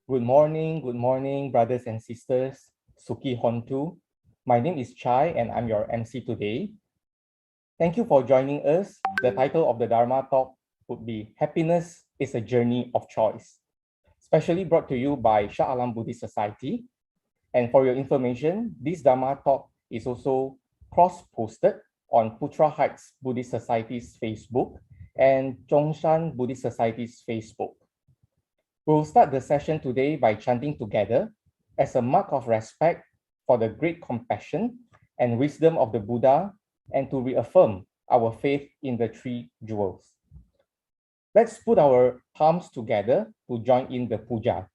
Good morning, brothers and sisters. Suki Hontu. My name is Chye and I'm your MC today. Thank you for joining us. The title of the Dharma talk would be Happiness is a Journey of Choice, specially brought to you by Shah Alam Buddhist Society. And for your information, this Dharma talk is also cross-posted on Putra Heights Buddhist Society's Facebook and Zhongshan Buddhist Society's Facebook. We'll start the session today by chanting together as a mark of respect for the great compassion and wisdom of the Buddha and to reaffirm our faith in the three jewels. Let's put our palms together to join in the puja.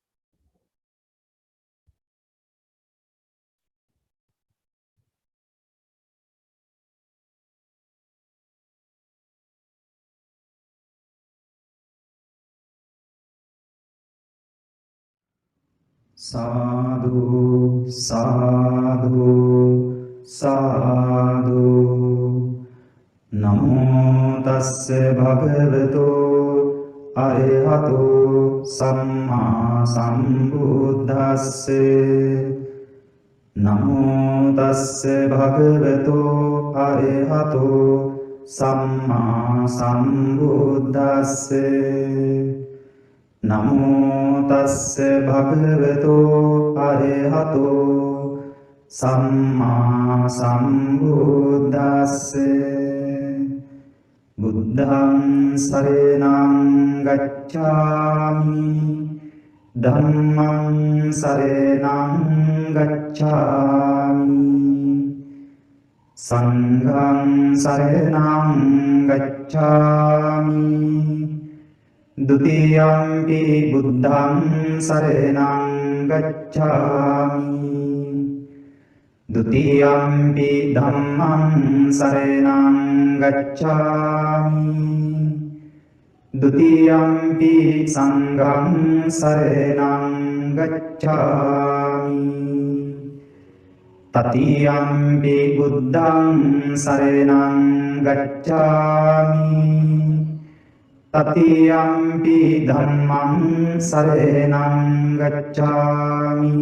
Sadhu, sadhu, sadhu. Namo tasse bhagavato arahato samma sambuddhasse. Namo tasse bhagavato arahato samma sambuddhasse. Namo tasse bhagavato arahato samma sambuddhasse. Buddhang saranang gacchami, dhammang saranang gacchami, sanghang saranang gacchami. Dutiyampi buddhang saranang gacchami, dutiyampi dhammang saranang gacchami, dutiyampi sanghang saranang gacchami, tatiyampi buddhang saranang gacchami, tatiyampi dhammang saranang gacchami,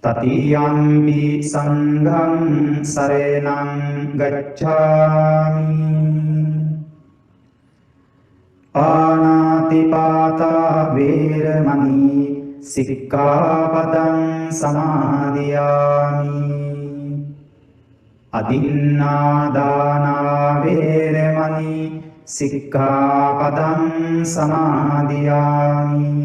tatiyampi sanghang saranang gacchami. Panatipata veramani sikkapadang samadhiyami. Adinnādāna veramani sikkapadang samadhiyami.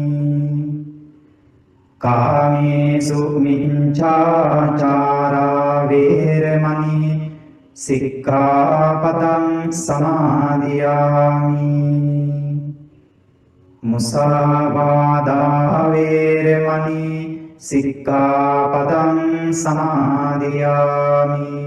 Kāmesu miccācārā veramani sikkapadang samadhiyami. Musāvādā veramani sikkapadang samadhiyami.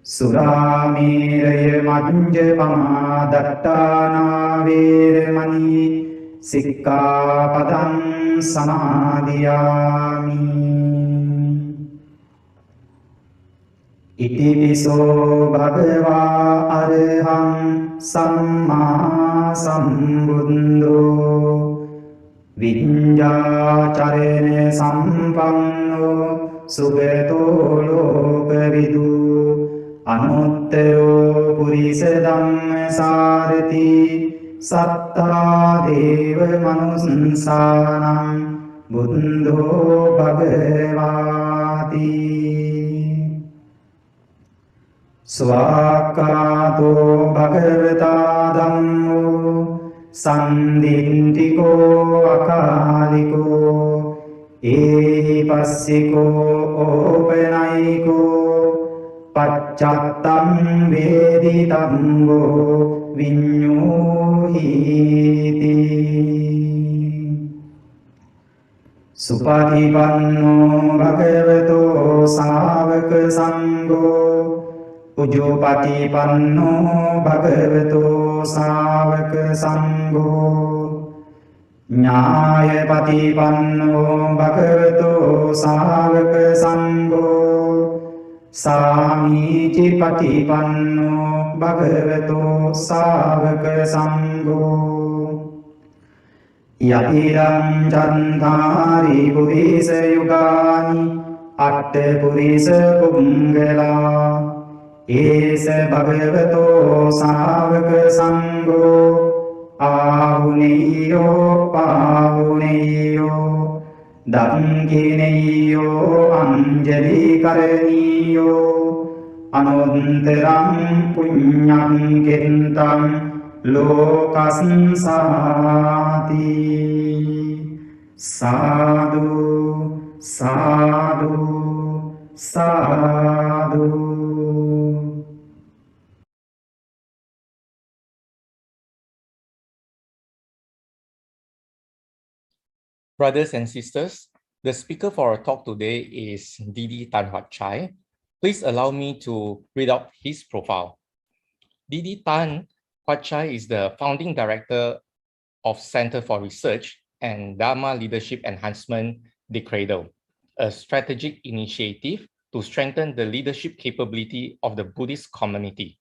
Surameraya majjapama dattana veramani sikkapadang samadhiyami. Itipiso bhagavā arahang samma sambuddho viññācarene sampanno sugato lokavidu anuttaro purisa dhammasārati sattā deva manusānam buddho bhagavāti. Svākkāto bhagavata dhammo sandintiko akāliko ehi passiko openayiko paccattam veditammo viññūhīti. Supatipanno bhagavato sāvaka sangho Ujjopatipanno bhagavato sāvaka sangho Ñāyapatipanno bhagavato sāvaka sangho Sāmīcipatipanno bhagavato sāvaka sangho Yatidam Chandari Purisa Yugani Atte Purisa Pungala Esa Bhagavato Savaka Sangho Ahuneyo Pahuneyo Dangineyo Anjali Karaniyo Anuntaram Punyam Kintam Lokasansati Sadhu Sadhu Sadhu. Brothers and sisters, the speaker for our talk today is Dd Tan Huat Chye. Please allow me to read out his profile. Dd Tan Huat Chye is the founding director of Center for Research and Dhamma Leadership Enhancement, The Cradle, a strategic initiative to strengthen the leadership capability of the Buddhist community.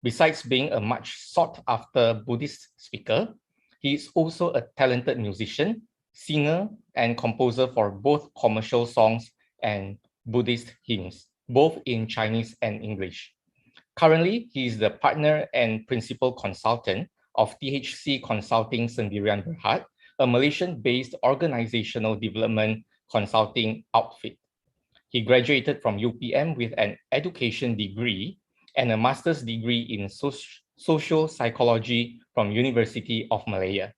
Besides being a much sought-after Buddhist speaker, he is also a talented musician, singer, and composer for both commercial songs and Buddhist hymns, both in Chinese and English. Currently, he is the partner and principal consultant of THC Consulting Sendirian Berhad, a Malaysian-based organizational development consulting outfit. He graduated from UPM with an education degree and a master's degree in Socio-Psychology from University of Malaya.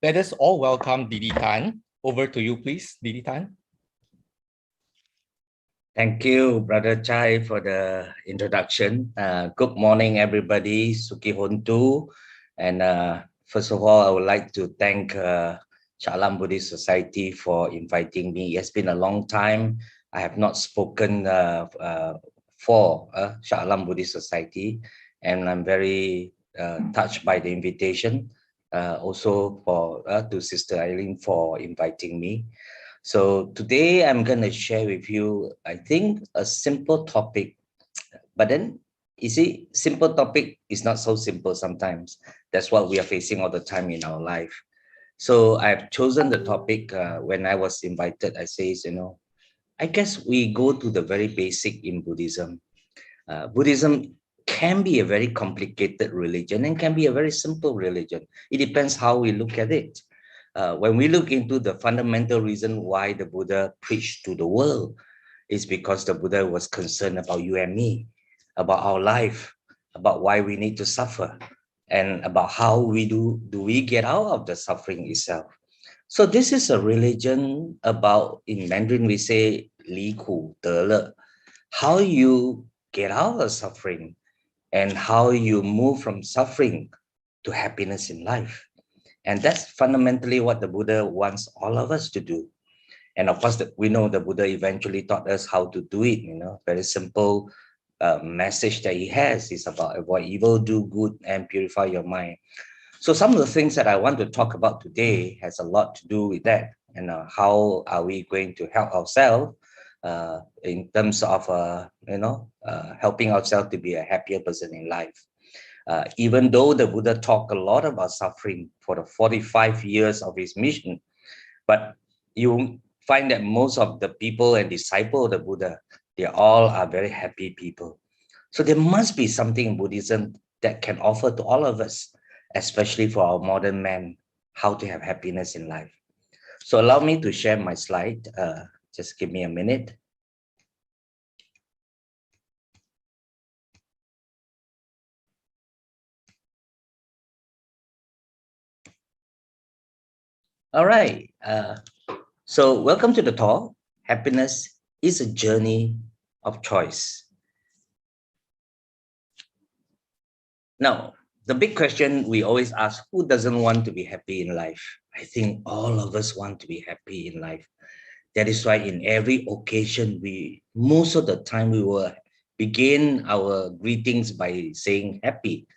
Let us all welcome Dd Tan. Over to you, please, Dd Tan. Thank you, Brother Chai, for the introduction. Good morning, everybody. Suki Hontu. And first of all, I would like to thank Shah Buddhist Society for inviting me. It's been a long time. I have not spoken for Shah Buddhist Society, and I'm very touched by the invitation. Also for to Sister Eileen for inviting me. So today I'm going to share with you, I think, a simple topic, but then you see, simple topic is not so simple sometimes. That's what we are facing all the time in our life. So I've chosen the topic when I was invited. I say, I guess we go to the very basic in Buddhism. Buddhism can be a very complicated religion and can be a very simple religion. It depends how we look at it. When we look into the fundamental reason why the Buddha preached to the world, is because the Buddha was concerned about you and me, about our life, about why we need to suffer, and about how we do we get out of the suffering itself. So this is a religion about, in Mandarin we say, Li Ku De Le, how you get out of suffering and how you move from suffering to happiness in life. And that's fundamentally what the Buddha wants all of us to do. And of course, we know the Buddha eventually taught us how to do it, very simple message that he has is about avoid evil, do good, and purify your mind. So some of the things that I want to talk about today has a lot to do with that. And how are we going to help ourselves in terms of, helping ourselves to be a happier person in life. Even though the Buddha talked a lot about suffering for the 45 years of his mission, but you find that most of the people and disciples of the Buddha, they all are very happy people. So there must be something in Buddhism that can offer to all of us, especially for our modern man, how to have happiness in life. So allow me to share my slide. Just give me a minute. All right. So welcome to the talk. Happiness is a journey of choice. Now, the big question we always ask, who doesn't want to be happy in life? I think all of us want to be happy in life. That is why in every occasion, most of the time we will begin our greetings by saying happy.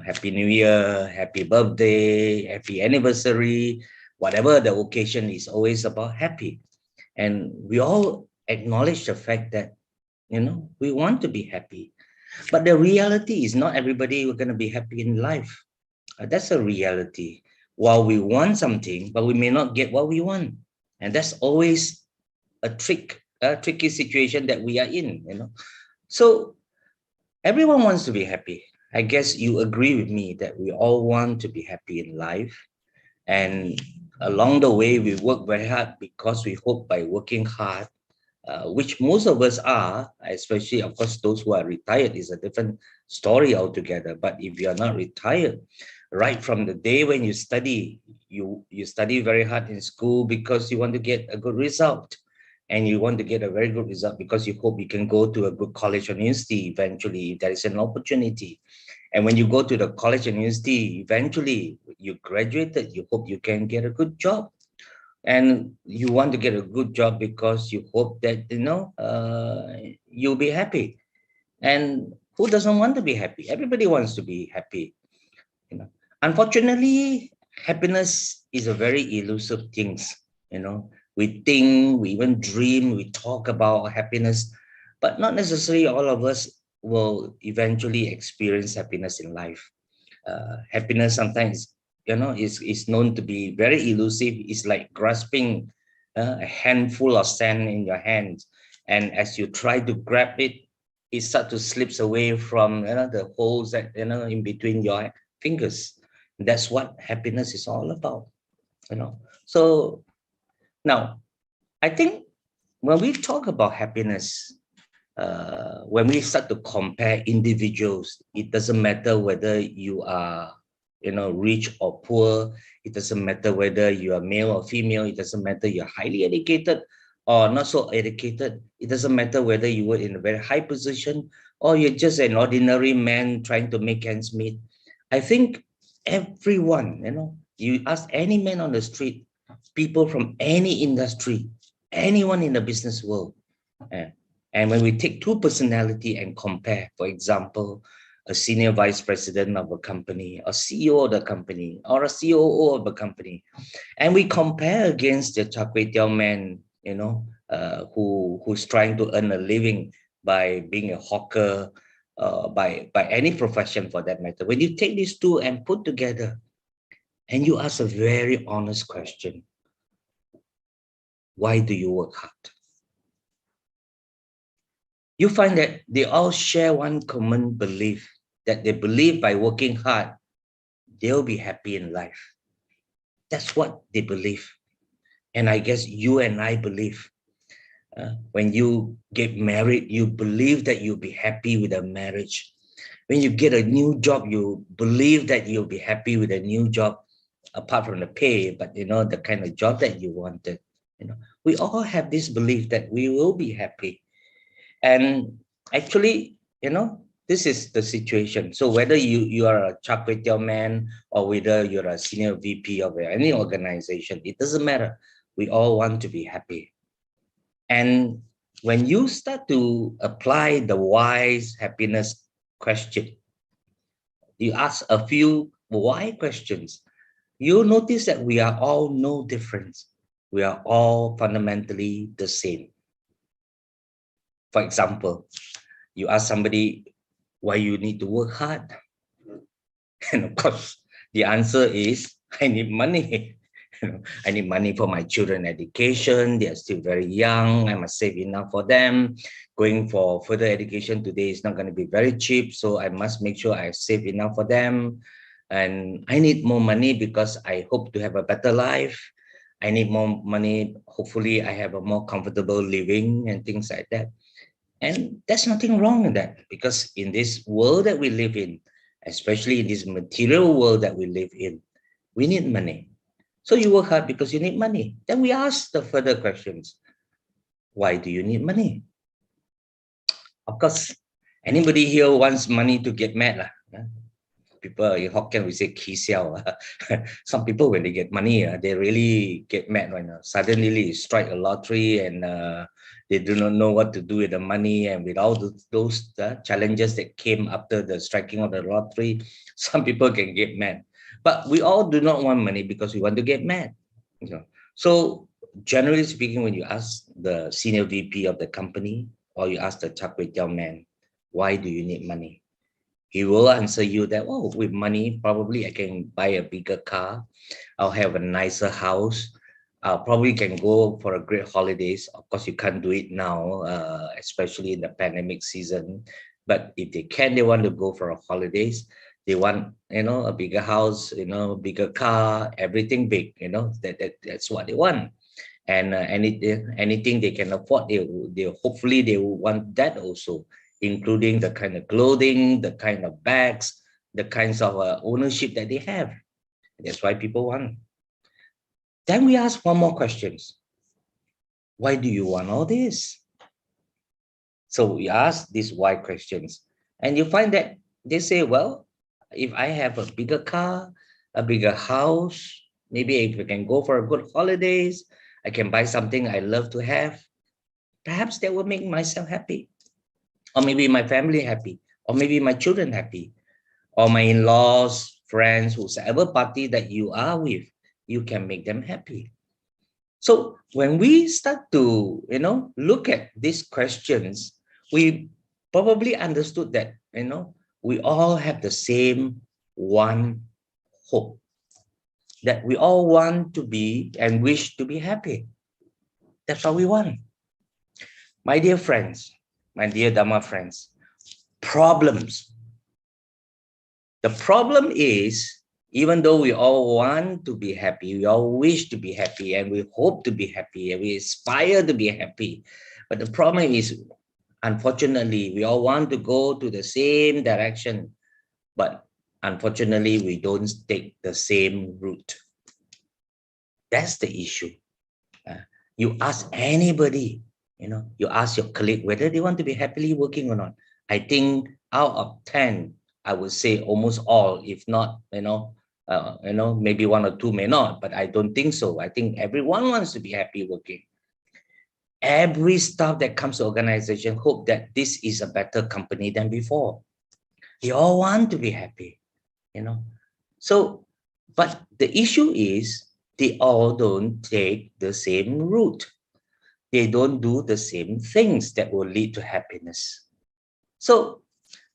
Happy New Year, happy birthday, happy anniversary, whatever the occasion is always about happy. And we all acknowledge the fact that, we want to be happy. But the reality is not everybody is going to be happy in life. That's a reality. while we want something, but we may not get what we want. And that's always a tricky situation that we are in, you know. So everyone wants to be happy. I guess you agree with me that we all want to be happy in life. And along the way, we work very hard because we hope by working hard, which most of us are, especially, of course, those who are retired is a different story altogether. But if you are not retired, right from the day when you study, you study very hard in school because you want to get a good result. And you want to get a very good result because you hope you can go to a good college or university eventually, if there is an opportunity. And when you go to the college and university, eventually you graduated, you hope you can get a good job. And you want to get a good job because you hope that, you know, you'll be happy. And who doesn't want to be happy? Everybody wants to be happy. You know, unfortunately, happiness is a very elusive thing. You know, we think, we even dream, we talk about happiness, but not necessarily all of us will eventually experience happiness in life. Happiness sometimes, you know, is known to be very elusive. It's like grasping a handful of sand in your hands, and as you try to grab it, it starts to slips away from, you know, the holes that, you know, in between your fingers. That's what happiness is all about, you know. So now, I think when we talk about happiness, when we start to compare individuals, it doesn't matter whether you are, you know, rich or poor. It doesn't matter whether you are male or female. It doesn't matter you're highly educated or not so educated. It doesn't matter whether you were in a very high position or you're just an ordinary man trying to make ends meet. I think everyone, you know, you ask any man on the street, people from any industry, anyone in the business world, and when we take two personality and compare, for example, a senior vice president of a company, a CEO of the company, or a COO of a company, and we compare against the char kway teow man, you know, who's trying to earn a living by being a hawker, by any profession for that matter. When you take these two and put together, and you ask a very honest question, why do you work hard? You find that they all share one common belief, that they believe by working hard, they'll be happy in life. That's what they believe. And I guess you and I believe. When you get married, you believe that you'll be happy with a marriage. When you get a new job, you believe that you'll be happy with a new job, apart from the pay, but, you know, the kind of job that you wanted. You know, we all have this belief that we will be happy. And actually, you know, this is the situation. So whether you are a char kway teow man or whether you're a senior VP of any organization, it doesn't matter. We all want to be happy. And when you start to apply the wise happiness question, you ask a few why questions, you'll notice that we are all no different. We are all fundamentally the same. For example, you ask somebody why you need to work hard. And of course, the answer is, I need money. I need money for my children's education. They are still very young. I must save enough for them. Going for further education today is not going to be very cheap. So I must make sure I save enough for them. And I need more money because I hope to have a better life. I need more money. Hopefully, I have a more comfortable living and things like that. And there's nothing wrong in that, because in this world that we live in, especially in this material world that we live in, we need money. So you work hard because you need money. Then we ask the further questions. Why do you need money? Of course, anybody here wants money to get mad. People in Hokkien, we say ki xiao. Some people, when they get money, they really get mad right now. Suddenly strike a lottery and they do not know what to do with the money, and with all those challenges that came after the striking of the lottery, some people can get mad. But we all do not want money because we want to get mad. You know? So generally speaking, when you ask the senior VP of the company, or you ask the char kway teow man, why do you need money? He will answer you that, oh, with money, probably I can buy a bigger car. I'll have a nicer house. I probably can go for a great holidays. Of course, you can't do it now, especially in the pandemic season. But if they can, they want to go for a holidays. They want, a bigger house, bigger car, everything big. That's what they want. And anything they can afford, they hopefully they will want that also, including the kind of clothing, the kind of bags, the kinds of ownership that they have. That's why people want. Then we ask one more questions. Why do you want all this? So we ask these why questions. And you find that they say, well, if I have a bigger car, a bigger house, maybe if I can go for a good holidays, I can buy something I love to have, perhaps that will make myself happy. Or maybe my family happy. Or maybe my children happy. Or my in-laws, friends, whoever party that you are with, you can make them happy. So when we start to, look at these questions, we probably understood that, we all have the same one hope, that we all want to be and wish to be happy. That's what we want. My dear friends, my dear Dhamma friends, problems. The problem is, even though we all want to be happy, we all wish to be happy, and we hope to be happy, and we aspire to be happy. But the problem is, unfortunately, we all want to go to the same direction, but unfortunately, we don't take the same route. That's the issue. You ask anybody, you ask your colleague whether they want to be happily working or not. I think out of 10, I would say almost all, if not, maybe one or two may not, but I don't think so. I think everyone wants to be happy working. Every staff that comes to organization hope that this is a better company than before. They all want to be happy, So, but the issue is they all don't take the same route. They don't do the same things that will lead to happiness. So,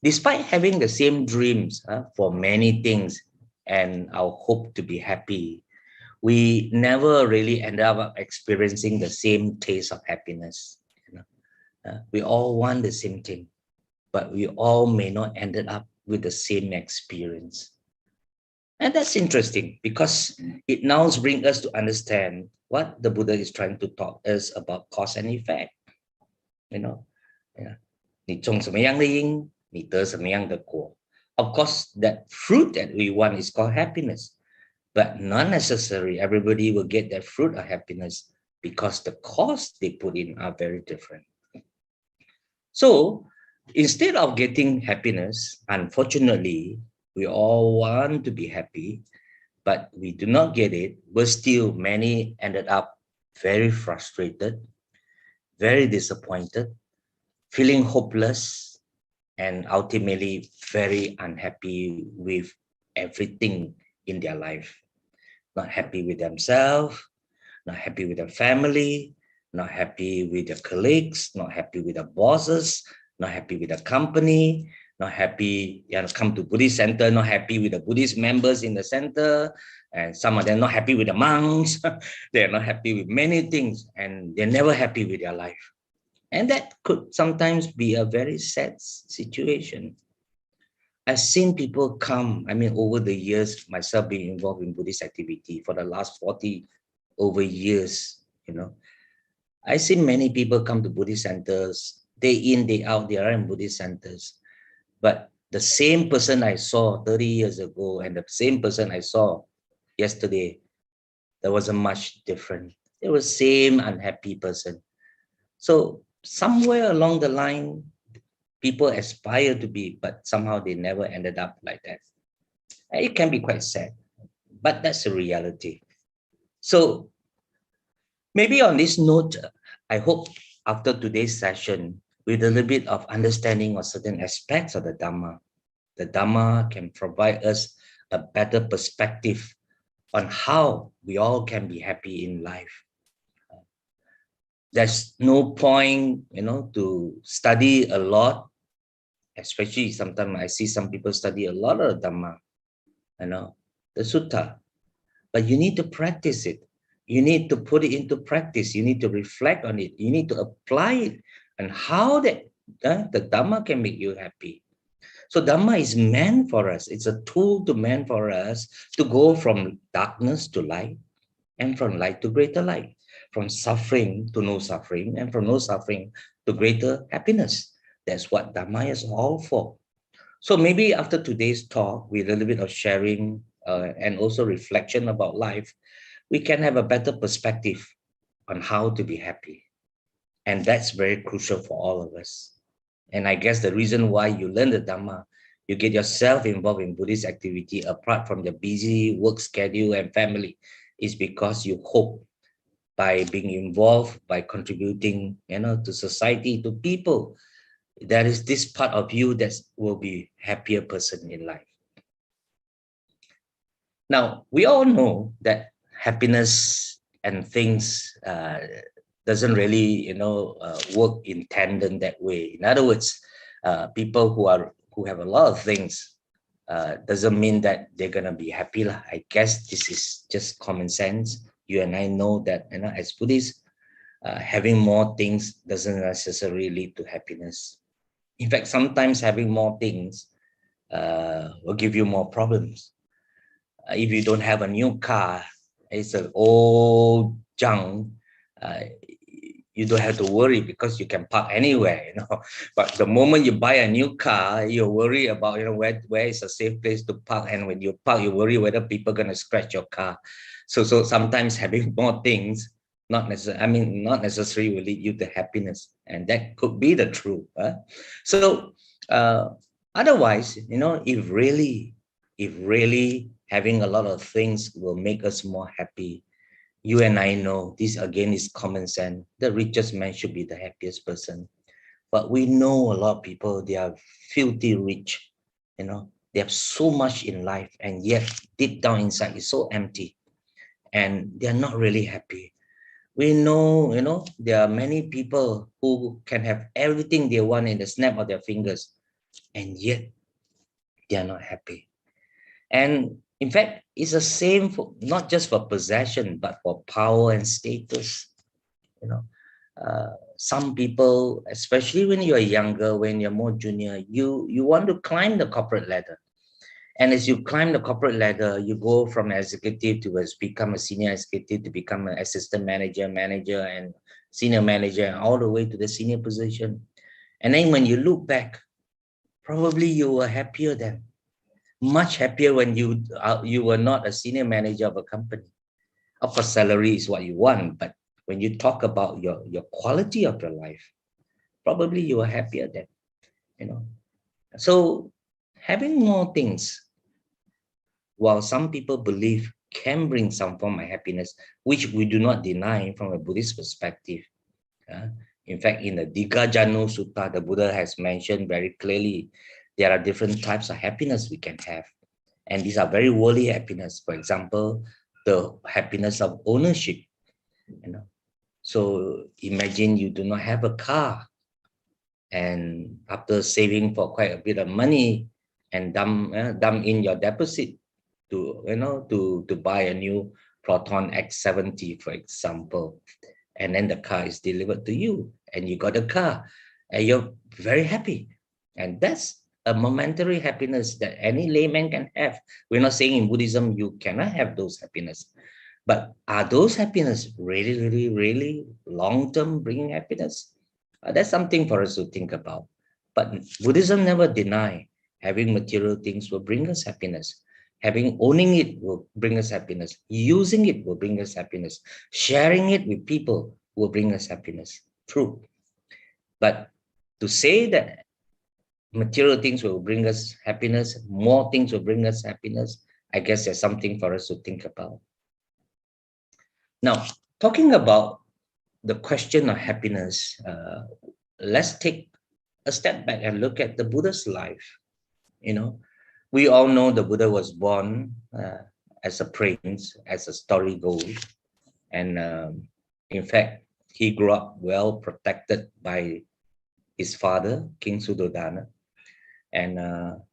despite having the same dreams for many things and our hope to be happy, we never really end up experiencing the same taste of happiness. We all want the same thing, but we all may not end up with the same experience. And that's interesting because it now brings us to understand what the Buddha is trying to talk us about cause and effect. 你种什么样的因，你得什么样的果. Of course, that fruit that we want is called happiness, but not necessarily everybody will get that fruit of happiness because the cause they put in are very different. So instead of getting happiness, unfortunately, we all want to be happy, but we do not get it. But still, many ended up very frustrated, very disappointed, feeling hopeless, and ultimately very unhappy with everything in their life. Not happy with themselves, not happy with their family, not happy with their colleagues, not happy with their bosses, not happy with the company, not happy, come to Buddhist center, not happy with the Buddhist members in the center, and some of them not happy with the monks. They're not happy with many things, and they're never happy with their life. And that could sometimes be a very sad situation. I've seen people come, over the years, myself being involved in Buddhist activity for the last 40 over years, I've seen many people come to Buddhist centers, day in, day out, they are in Buddhist centers. But the same person I saw 30 years ago and the same person I saw yesterday, there wasn't much different. It was the same unhappy person. So somewhere along the line, people aspire to be, but somehow they never ended up like that. It can be quite sad, but that's the reality. So maybe on this note, I hope after today's session, with a little bit of understanding of certain aspects of the Dhamma can provide us a better perspective on how we all can be happy in life. There's no point, to study a lot especially sometimes I see some people study a lot of Dhamma, the Sutta, but you need to practice it. You need to put it into practice. You need to reflect on it. You need to apply it and how the Dhamma can make you happy. So Dhamma is meant for us. It's a tool meant for us to go from darkness to light and from light to greater light, from suffering to no suffering and from no suffering to greater happiness. That's what Dhamma is all for. So maybe after today's talk, with a little bit of sharing and also reflection about life, we can have a better perspective on how to be happy. And that's very crucial for all of us. And I guess the reason why you learn the Dhamma, you get yourself involved in Buddhist activity apart from the busy work schedule and family, is because you hope by being involved, by contributing, to society, to people, there is this part of you that will be happier person in life. Now, we all know that happiness and things doesn't really, work in tandem that way. In other words, people who have a lot of things doesn't mean that they're gonna be happy. I guess this is just common sense. You and I know that, as Buddhists, having more things doesn't necessarily lead to happiness. In fact, sometimes having more things will give you more problems. If you don't have a new car, it's an old junk, you don't have to worry because you can park anywhere, But the moment you buy a new car, you worry about, where is a safe place to park. And when you park, you worry whether people are going to scratch your car. So sometimes having more things, not necessarily will lead you to happiness. And that could be the truth. So otherwise, if really having a lot of things will make us more happy, you and I know this again is common sense. The richest man should be the happiest person. But we know a lot of people, they are filthy rich, they have so much in life, and yet deep down inside it's so empty and they're not really happy. We know, there are many people who can have everything they want in the snap of their fingers, and yet they are not happy. And in fact, it's the same for not just for possession, but for power and status. Some people, especially when you're younger, when you're more junior, you want to climb the corporate ladder. And as you climb the corporate ladder, you go from executive to become a senior executive, to become an assistant manager, and senior manager, and all the way to the senior position. And then when you look back, probably you were happier then. Much happier when you were not a senior manager of a company. Of course, salary is what you want, but when you talk about your quality of your life, probably you are happier then, So having more things, while some people believe can bring some form of happiness, which we do not deny from a Buddhist perspective. In fact, in the Digajanu Sutta, the Buddha has mentioned very clearly there are different types of happiness we can have. And these are very worldly happiness. For example, the happiness of ownership. So imagine you do not have a car, and after saving for quite a bit of money and dump in your deposit to buy a new Proton X70, for example, and then the car is delivered to you and you got a car and you're very happy. And that's a momentary happiness that any layman can have. We're not saying in Buddhism you cannot have those happiness, but are those happiness really, really, really long-term bringing happiness? That's something for us to think about. But Buddhism never deny having material things will bring us happiness. Owning it will bring us happiness. Using it will bring us happiness. Sharing it with people will bring us happiness. True. But to say that material things will bring us happiness, more things will bring us happiness, I guess there's something for us to think about. Now, talking about the question of happiness, let's take a step back and look at the Buddha's life. We all know the Buddha was born as a prince, as the story goes. And in fact, he grew up well protected by his father, King Suddhodana. And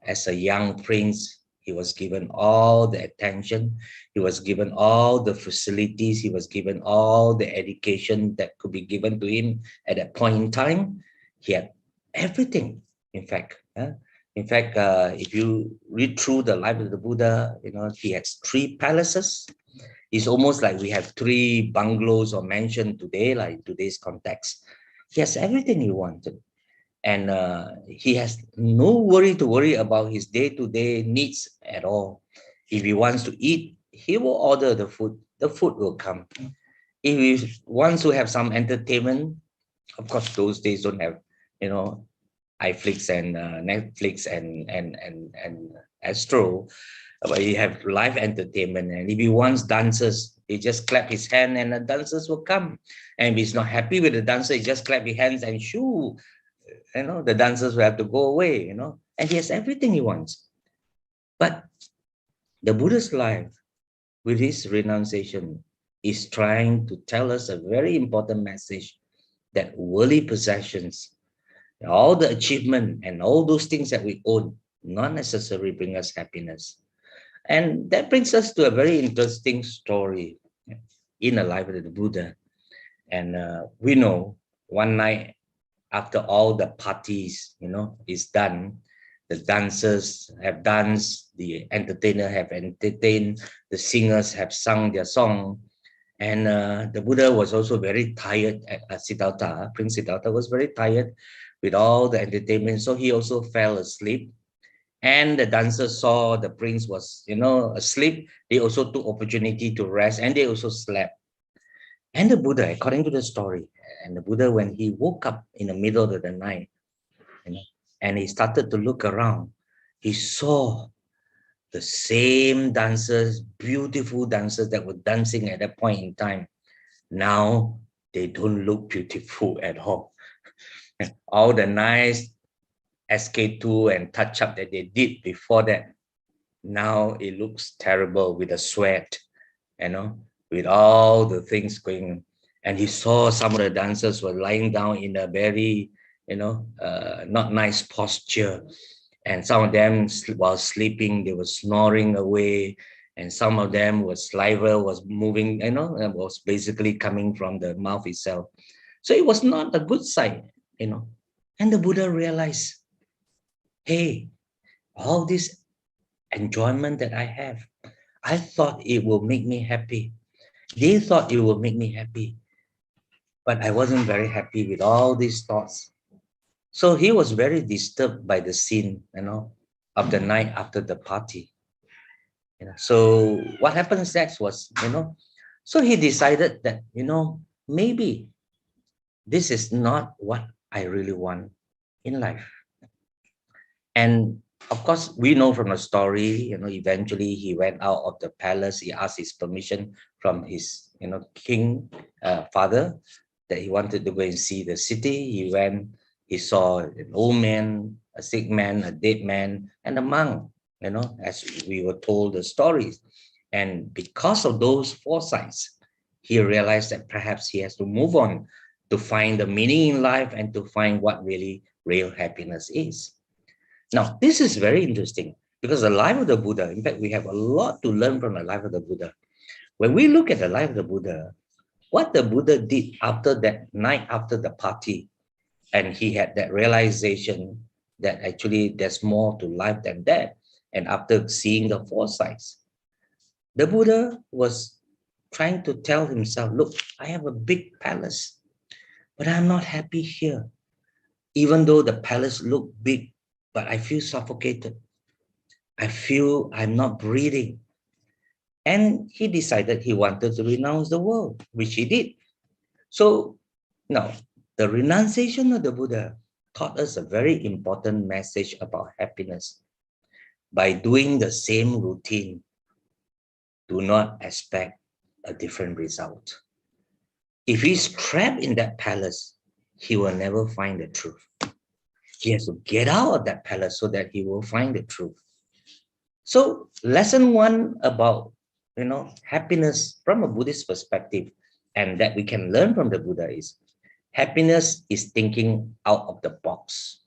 as a young prince, he was given all the attention, he was given all the facilities, he was given all the education that could be given to him at that point in time. He had everything, in fact. If you read through the life of the Buddha, he has 3 palaces. It's almost like we have 3 bungalows or mansion today, like today's context. He has everything he wanted. And he has no worry about his day-to-day needs at all. If he wants to eat, he will order the food will come. If he wants to have some entertainment, of course, those days don't have, iFlix and Netflix and Astro, but he have live entertainment. And if he wants dancers, he just clap his hand and the dancers will come. And if he's not happy with the dancer, he just clap his hands and shoo, the dancers will have to go away, and he has everything he wants. But the Buddha's life, with his renunciation, is trying to tell us a very important message, that worldly possessions, all the achievement and all those things that we own, not necessarily bring us happiness. And that brings us to a very interesting story in the life of the Buddha. And we know one night, after all the parties, is done, the dancers have danced, the entertainer have entertained, the singers have sung their song, and the Buddha was also very tired. Siddhartha, Prince Siddhartha, was very tired with all the entertainment, so he also fell asleep. And the dancers saw the prince was, asleep. They also took opportunity to rest, and they also slept. And the Buddha, according to the story, and the Buddha, when he woke up in the middle of the night, and he started to look around, he saw the same dancers, beautiful dancers that were dancing at that point in time. Now they don't look beautiful at all. All the nice SK2 and touch up that they did before that, now it looks terrible with the sweat, with all the things going on. And he saw some of the dancers were lying down in a very, not nice posture. And some of them, while sleeping, they were snoring away. And some of them saliva was moving, and was basically coming from the mouth itself. So it was not a good sign, And the Buddha realized, hey, all this enjoyment that I have, I thought it will make me happy. They thought it will make me happy. But I wasn't very happy with all these thoughts. So he was very disturbed by the scene, of the night after the party. So what happens next was, so he decided that, maybe this is not what I really want in life. And of course, we know from the story, eventually he went out of the palace. He asked his permission from his, king father that he wanted to go and see the city. He went, he saw an old man, a sick man, a dead man, and a monk, as we were told the stories. And because of those foresights, he realized that perhaps he has to move on to find the meaning in life and to find what really real happiness is. Now, this is very interesting because the life of the Buddha, in fact, we have a lot to learn from the life of the Buddha. When we look at the life of the Buddha, what the Buddha did after that night, after the party, and he had that realization that actually there's more to life than that, and after seeing the foresights, the Buddha was trying to tell himself, look, I have a big palace, but I'm not happy here. Even though the palace looked big, but I feel suffocated. I feel I'm not breathing. And he decided he wanted to renounce the world, which he did. So now, the renunciation of the Buddha taught us a very important message about happiness. By doing the same routine, do not expect a different result. If he's trapped in that palace, he will never find the truth. He has to get out of that palace so that he will find the truth. So lesson 1 about, happiness from a Buddhist perspective, and that we can learn from the Buddha is, happiness is thinking out of the box.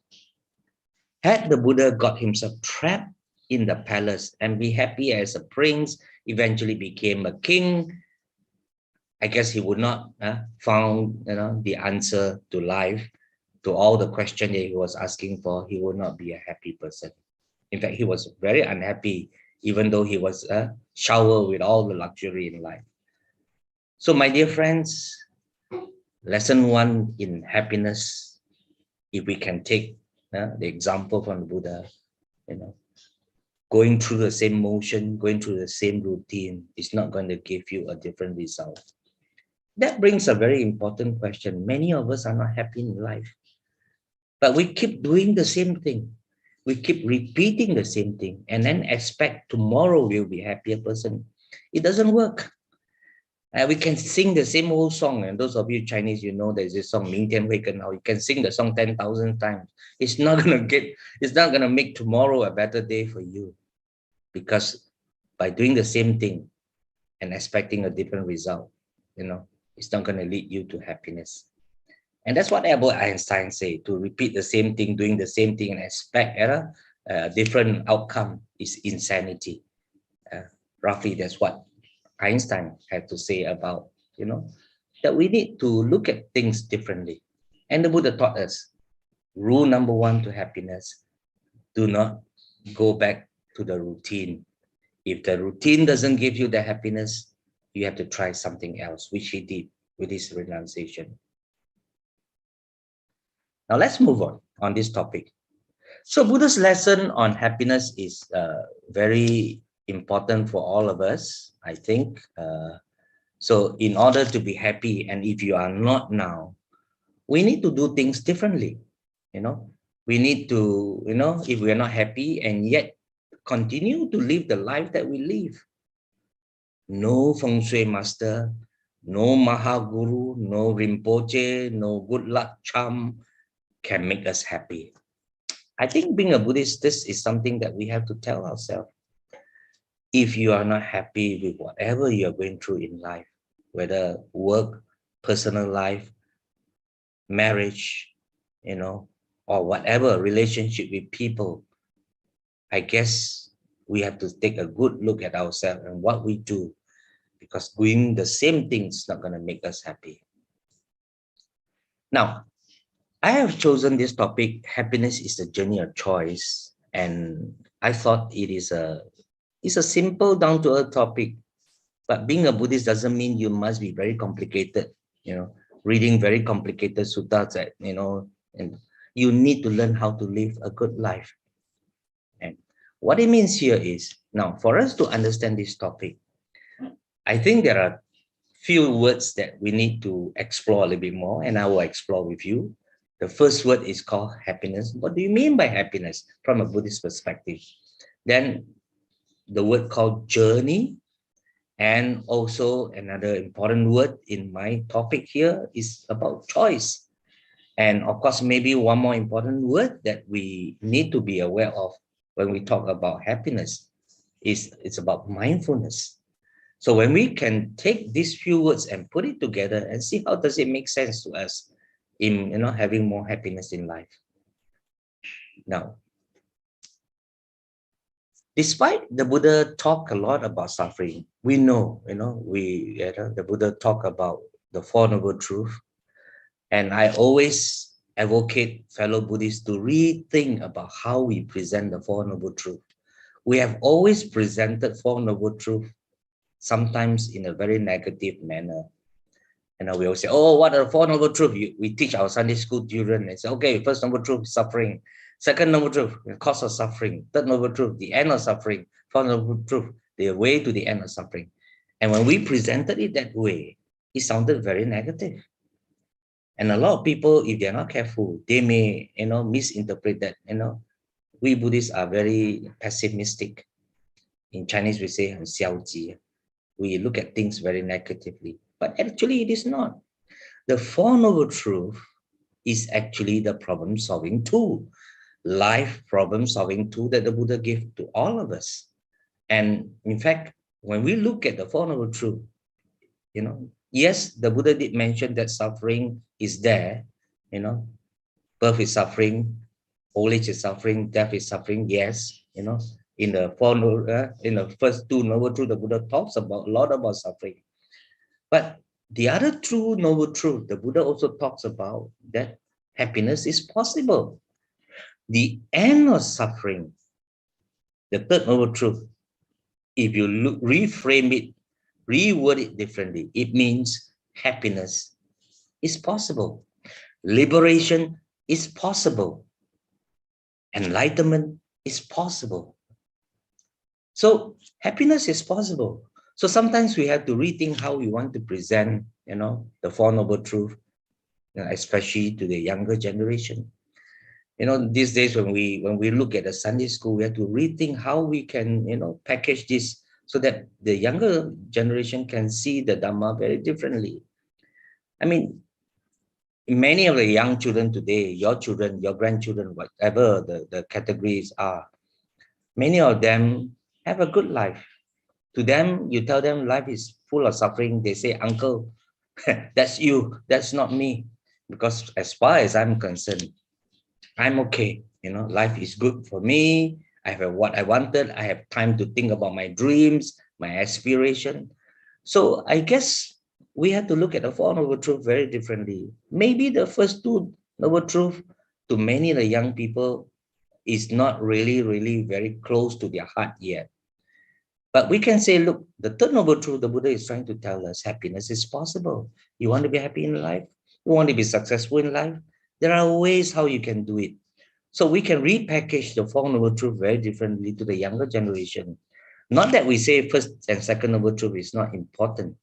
Had the Buddha got himself trapped in the palace and be happy as a prince, eventually became a king, I guess he would not found the answer to life, to all the questions that he was asking for. He would not be a happy person. In fact, he was very unhappy, even though he was showered with all the luxury in life. So, my dear friends, lesson 1 in happiness, if we can take the example from the Buddha, going through the same motion, going through the same routine is not going to give you a different result. That brings a very important question. Many of us are not happy in life, but we keep doing the same thing. We keep repeating the same thing and then expect tomorrow we'll be a happier person. It doesn't work. We can sing the same old song, and those of you Chinese, there's this song, 明天会更好. You can sing the song 10,000 times. It's not gonna make tomorrow a better day for you, because by doing the same thing and expecting a different result, it's not gonna lead you to happiness. And that's what Albert Einstein said: to repeat the same thing, doing the same thing, and expect a different outcome is insanity. Roughly, that's what Einstein had to say about, that we need to look at things differently. And the Buddha taught us, rule number 1 to happiness: do not go back to the routine. If the routine doesn't give you the happiness, you have to try something else, which he did with his renunciation. Now let's move on this topic. So Buddha's lesson on happiness is very important for all of us, I think. So in order to be happy, and if you are not now, we need to do things differently. We need to, if we are not happy and yet continue to live the life that we live. No feng shui master, no Mahaguru, no Rinpoche, no good luck charm can make us happy. I think being a Buddhist, this is something that we have to tell ourselves. If you are not happy with whatever you are going through in life, whether work, personal life, marriage, or whatever relationship with people, I guess we have to take a good look at ourselves and what we do, because doing the same thing is not going to make us happy. Now, I have chosen this topic, happiness is a journey of choice, and I thought it's a simple, down-to-earth topic. But being a Buddhist doesn't mean you must be very complicated, reading very complicated suttas, and you need to learn how to live a good life. And what it means here is, now, for us to understand this topic, I think there are few words that we need to explore a little bit more, and I will explore with you. The first word is called happiness. What do you mean by happiness from a Buddhist perspective? Then the word called journey, and also another important word in my topic here is about choice. And of course, maybe one more important word that we need to be aware of when we talk about happiness is it's about mindfulness. So when we can take these few words and put it together and see how does it make sense to us in having more happiness in life. Now, despite the Buddha talk a lot about suffering, we know, the Buddha talk about the Four Noble Truths, and I always advocate fellow Buddhists to rethink about how we present the Four Noble Truths. We have always presented Four Noble Truths sometimes in a very negative manner. And we always say, oh, what are the Four Noble Truths? We teach our Sunday school children and say, okay, first noble truth, suffering. Second noble truth, the cause of suffering. Third noble truth, the end of suffering. Fourth noble truth, the way to the end of suffering. And when we presented it that way, it sounded very negative. And a lot of people, if they're not careful, they may, misinterpret that, we Buddhists are very pessimistic. In Chinese, we say, 很消极. We look at things very negatively. But actually, it is not. The Four Noble Truths is actually the problem-solving tool, life problem-solving tool that the Buddha gave to all of us. And in fact, when we look at the Four Noble Truths, yes, the Buddha did mention that suffering is there, birth is suffering, Old age is suffering, death is suffering. Yes, in the first two noble truths, the Buddha talks about a lot about suffering. But the other true noble truth, the Buddha also talks about that happiness is possible. The end of suffering, the third noble truth, if you reframe it, reword it differently, it means happiness is possible. Liberation is possible. Enlightenment is possible. So happiness is possible. So sometimes we have to rethink how we want to present, the Four Noble Truths, especially to the younger generation. These days when we look at the Sunday school, we have to rethink how we can, package this so that the younger generation can see the Dhamma very differently. I mean, many of the young children today, your children, your grandchildren, whatever the categories are, many of them have a good life. To them, you tell them life is full of suffering. They say, "Uncle, that's you, that's not me." Because as far as I'm concerned, I'm okay. Life is good for me. I have what I wanted. I have time to think about my dreams, my aspiration. So I guess we have to look at the Four Noble Truths very differently. Maybe the first two Noble Truths to many of the young people is not really, really very close to their heart yet. But we can say, look, the third noble truth the Buddha is trying to tell us, happiness is possible. You want to be happy in life? You want to be successful in life? There are ways how you can do it. So we can repackage the Four Noble Truths very differently to the younger generation. Not that we say first and second noble truth is not important,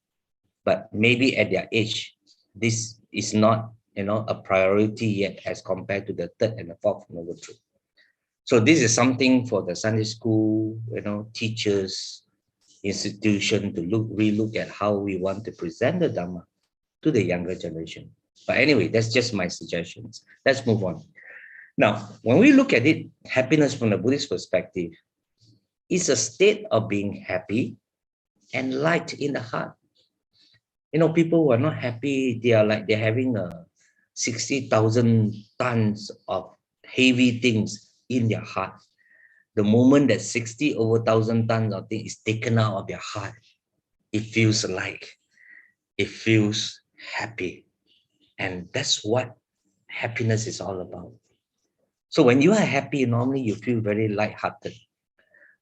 but maybe at their age, this is not, a priority yet as compared to the third and the fourth noble truth. So this is something for the Sunday school, teachers, institution to relook at how we want to present the Dhamma to the younger generation. But anyway, that's just my suggestions. Let's move on. Now, when we look at it, happiness from the Buddhist perspective is a state of being happy and light in the heart. People who are not happy, they're having 60,000 tons of heavy things in their heart. The moment that 60 over 1,000 tons of things is taken out of their heart, it feels like, it feels happy. And that's what happiness is all about. So when you are happy, normally you feel very lighthearted.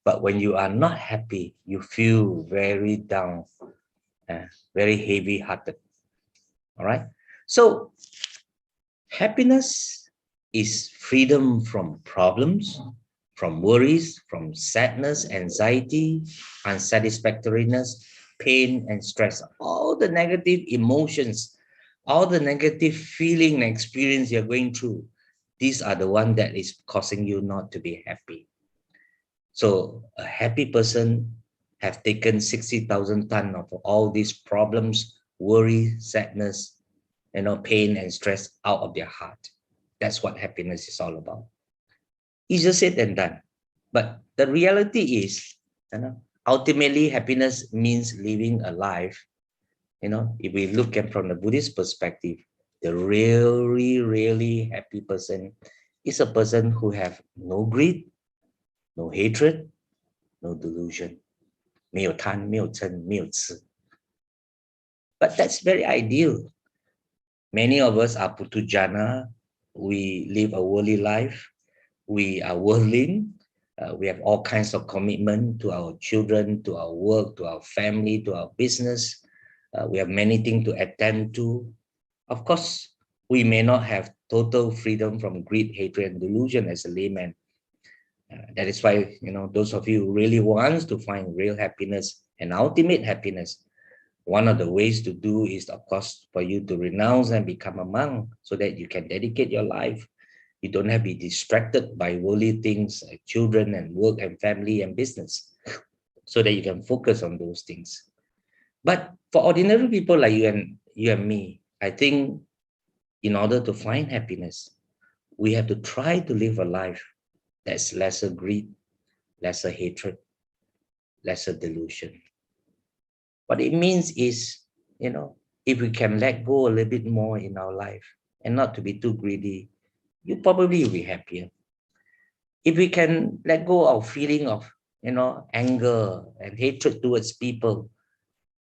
But when you are not happy, you feel very down, very heavy-hearted. All right? So happiness is freedom from problems, from worries, from sadness, anxiety, unsatisfactoriness, pain, and stress. All the negative emotions, all the negative feeling and experience you're going through, these are the one that is causing you not to be happy. So a happy person have taken 60,000 tons of all these problems, worry, sadness, pain and stress out of their heart. That's what happiness is all about. Easier said than done. But the reality is, ultimately happiness means living a life. If we look at from the Buddhist perspective, the really, really happy person is a person who have no greed, no hatred, no delusion. 没有贪,没有嗔,没有痴. But that's very ideal. Many of us are putujana. We live a worldly life. We are worldling. We have all kinds of commitment to our children, to our work, to our family, to our business. We have many things to attend to. Of course, we may not have total freedom from greed, hatred, and delusion as a layman. That is why, those of you who really want to find real happiness and ultimate happiness, one of the ways to do is, of course, for you to renounce and become a monk so that you can dedicate your life. You don't have to be distracted by worldly things like children and work and family and business so that you can focus on those things. But for ordinary people like you and me, I think in order to find happiness, we have to try to live a life that's lesser greed, lesser hatred, lesser delusion. What it means is, if we can let go a little bit more in our life and not to be too greedy, you probably will be happier. if we can let go of feeling of, anger and hatred towards people,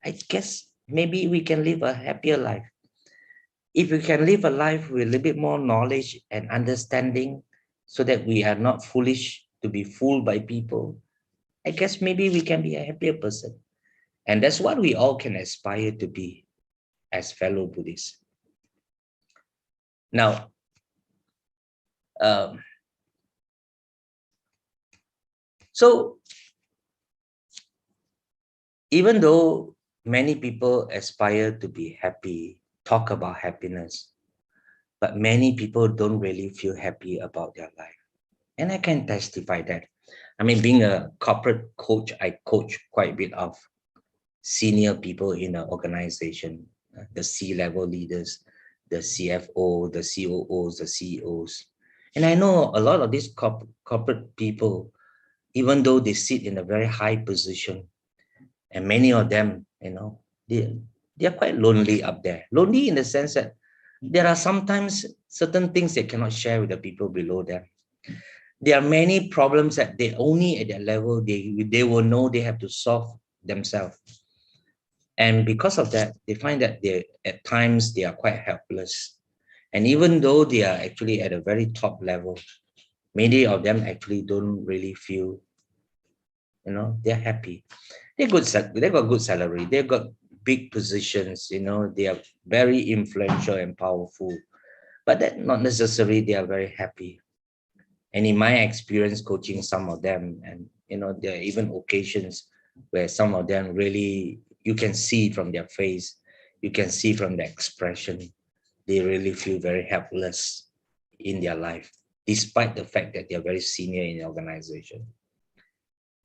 I guess maybe we can live a happier life. If we can live a life with a little bit more knowledge and understanding so that we are not foolish to be fooled by people, I guess maybe we can be a happier person. And that's what we all can aspire to be as fellow Buddhists. Now, so even though many people aspire to be happy, talk about happiness, but many people don't really feel happy about their life. And I can testify that. I mean, being a corporate coach, I coach quite a bit of senior people in an organization, the C-level leaders, the CFO, the COOs, the CEOs. And I know a lot of these corporate people, even though they sit in a very high position, and many of them, they're quite lonely up there. Lonely in the sense that there are sometimes certain things they cannot share with the people below them. There are many problems that they only at that level, they will know they have to solve themselves. And because of that, they find that at times they are quite helpless. And even though they are actually at a very top level, many of them actually don't really feel, they're happy. They got good salary, they've got big positions, they are very influential and powerful, but that not necessarily they are very happy. And in my experience coaching some of them, and there are even occasions where some of them really, you can see from their face, you can see from their expression, they really feel very helpless in their life, despite the fact that they're very senior in the organization.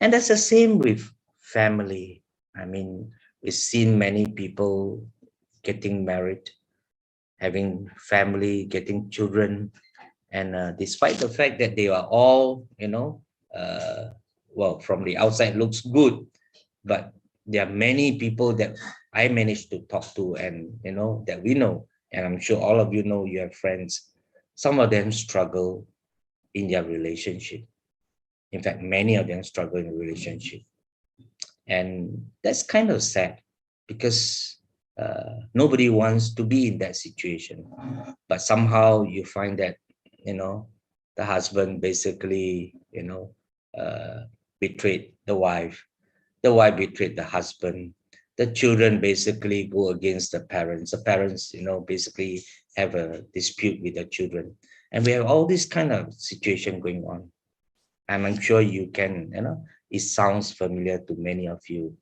And that's the same with family. I mean, we've seen many people getting married, having family, getting children, and despite the fact that they are all, well, from the outside looks good, but there are many people that I managed to talk to, and that we know, and I'm sure all of you know, you have friends, some of them struggle in their relationship. In fact, many of them struggle in a relationship. And that's kind of sad, because nobody wants to be in that situation. But somehow you find that, the husband basically, betrayed the wife betrayed the husband, the children basically go against the parents, basically have a dispute with the children. And we have all this kind of situation going on. And I'm sure you can, it sounds familiar to many of you.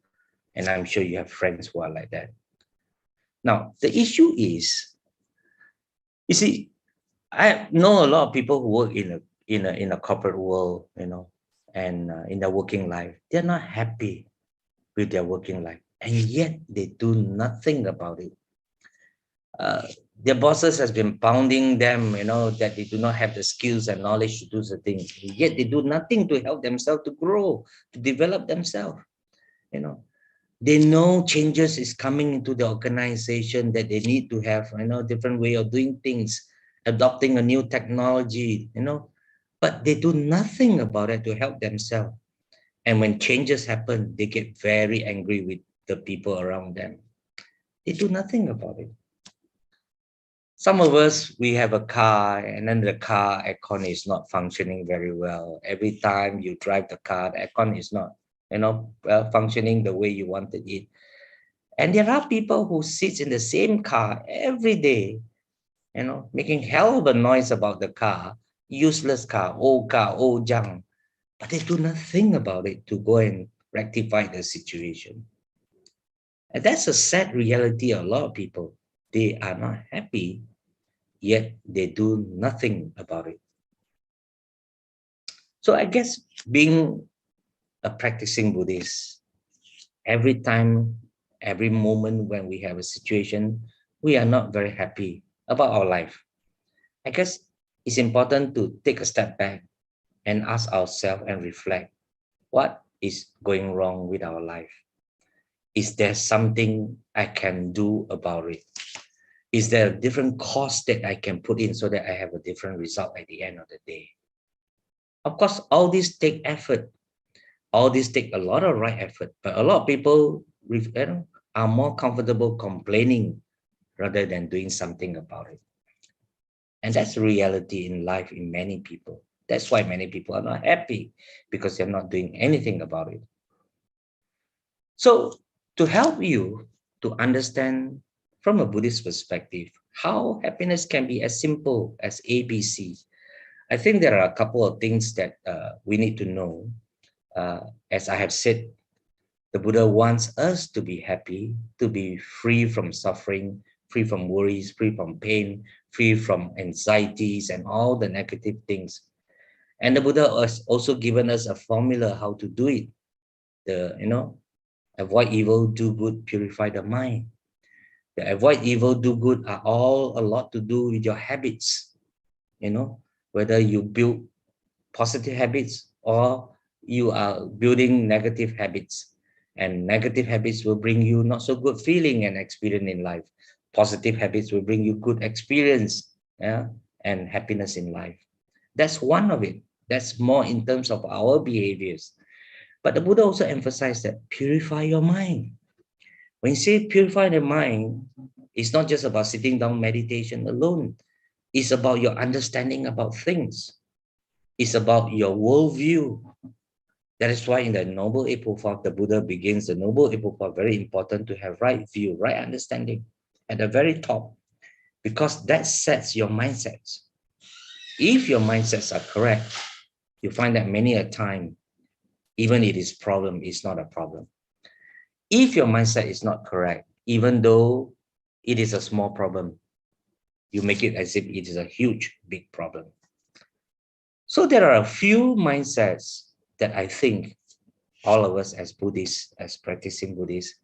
And I'm sure you have friends who are like that. Now, the issue is, you see, I know a lot of people who work in a corporate world, and in their working life, they're not happy with their working life, and yet they do nothing about it. Their bosses has been pounding them, that they do not have the skills and knowledge to do the things, yet they do nothing to help themselves to grow, to develop themselves. They know changes is coming into the organization, that they need to have, different way of doing things, adopting a new technology, but they do nothing about it to help themselves. And when changes happen, they get very angry with the people around them. They do nothing about it. Some of us, we have a car, and then the car aircon is not functioning very well. Every time you drive the car, the aircon is not, functioning the way you wanted it. And there are people who sit in the same car every day, making hell of a noise about the car, useless car, old junk, but they do nothing about it to go and rectify the situation. And that's a sad reality of a lot of people. They are not happy, yet they do nothing about it. So I guess being a practicing Buddhist, every time, every moment when we have a situation, we are not very happy about our life. I guess it's important to take a step back and ask ourselves and reflect, what is going wrong with our life? Is there something I can do about it? Is there a different cost that I can put in so that I have a different result at the end of the day? Of course, all these take effort. All these take a lot of right effort. But a lot of people are more comfortable complaining rather than doing something about it. And that's the reality in life in many people. That's why many people are not happy, because they're not doing anything about it. So to help you to understand from a Buddhist perspective how happiness can be as simple as ABC, I think there are a couple of things that we need to know. As I have said, the Buddha wants us to be happy, to be free from suffering, free from worries, free from pain, free from anxieties and all the negative things. And the Buddha has also given us a formula how to do it. Avoid evil, do good, purify the mind. The avoid evil, do good are all a lot to do with your habits. Whether you build positive habits or you are building negative habits. And negative habits will bring you not so good feeling and experience in life. Positive habits will bring you good experience, and happiness in life. That's one of it. That's more in terms of our behaviors. But the Buddha also emphasized that purify your mind. When you say purify the mind, it's not just about sitting down meditation alone. It's about your understanding about things. It's about your worldview. That is why in the Noble Eightfold Path, the Buddha begins the Noble Eightfold Path, very important to have right view, right understanding at the very top, because that sets your mindsets. If your mindsets are correct, you find that many a time, even it is problem, it's not a problem. If your mindset is not correct, even though it is a small problem, you make it as if it is a huge, big problem. So there are a few mindsets that I think all of us as Buddhists, as practicing Buddhists,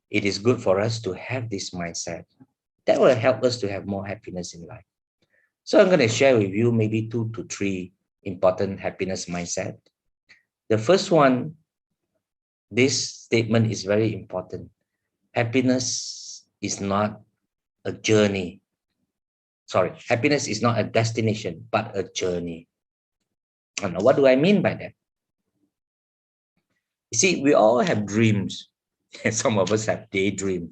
it is good for us to have this mindset that will help us to have more happiness in life. So I'm going to share with you maybe 2 to 3 important happiness mindset. The first one, this statement is very important. Happiness is not a journey. Sorry, happiness is not a destination, but a journey. And what do I mean by that? You see, we all have dreams. Some of us have daydream.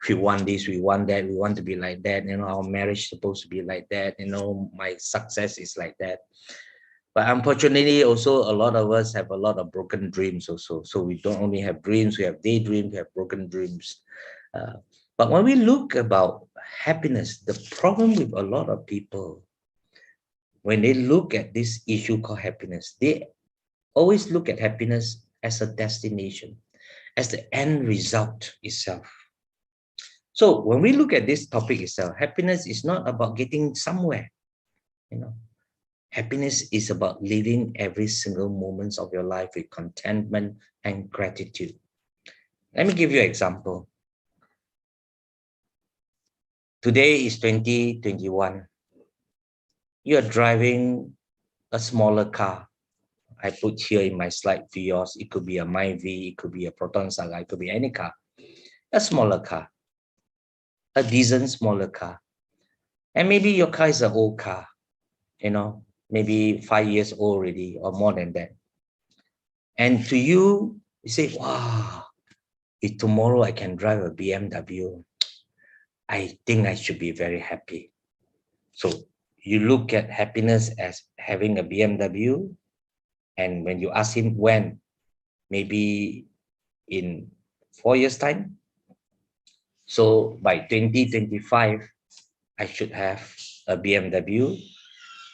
We want this, we want that, we want to be like that. Our marriage is supposed to be like that. My success is like that. But unfortunately, also a lot of us have a lot of broken dreams also. So we don't only have dreams, we have daydreams, we have broken dreams. But when we look about happiness, the problem with a lot of people, when they look at this issue called happiness, they always look at happiness as a destination, as the end result itself. So when we look at this topic itself, happiness is not about getting somewhere. Happiness is about living every single moment of your life with contentment and gratitude. Let me give you an example. Today is 2021. You are driving a smaller car. I put here in my slide Vios. It could be a Myvi, it could be a Proton Saga, it could be any car. A smaller car. A decent smaller car. And maybe your car is an old car, maybe 5 years old already or more than that. And to you, you say, wow, if tomorrow I can drive a BMW, I think I should be very happy. So you look at happiness as having a BMW, and when you ask him when, maybe in 4 years' time. So by 2025, I should have a BMW.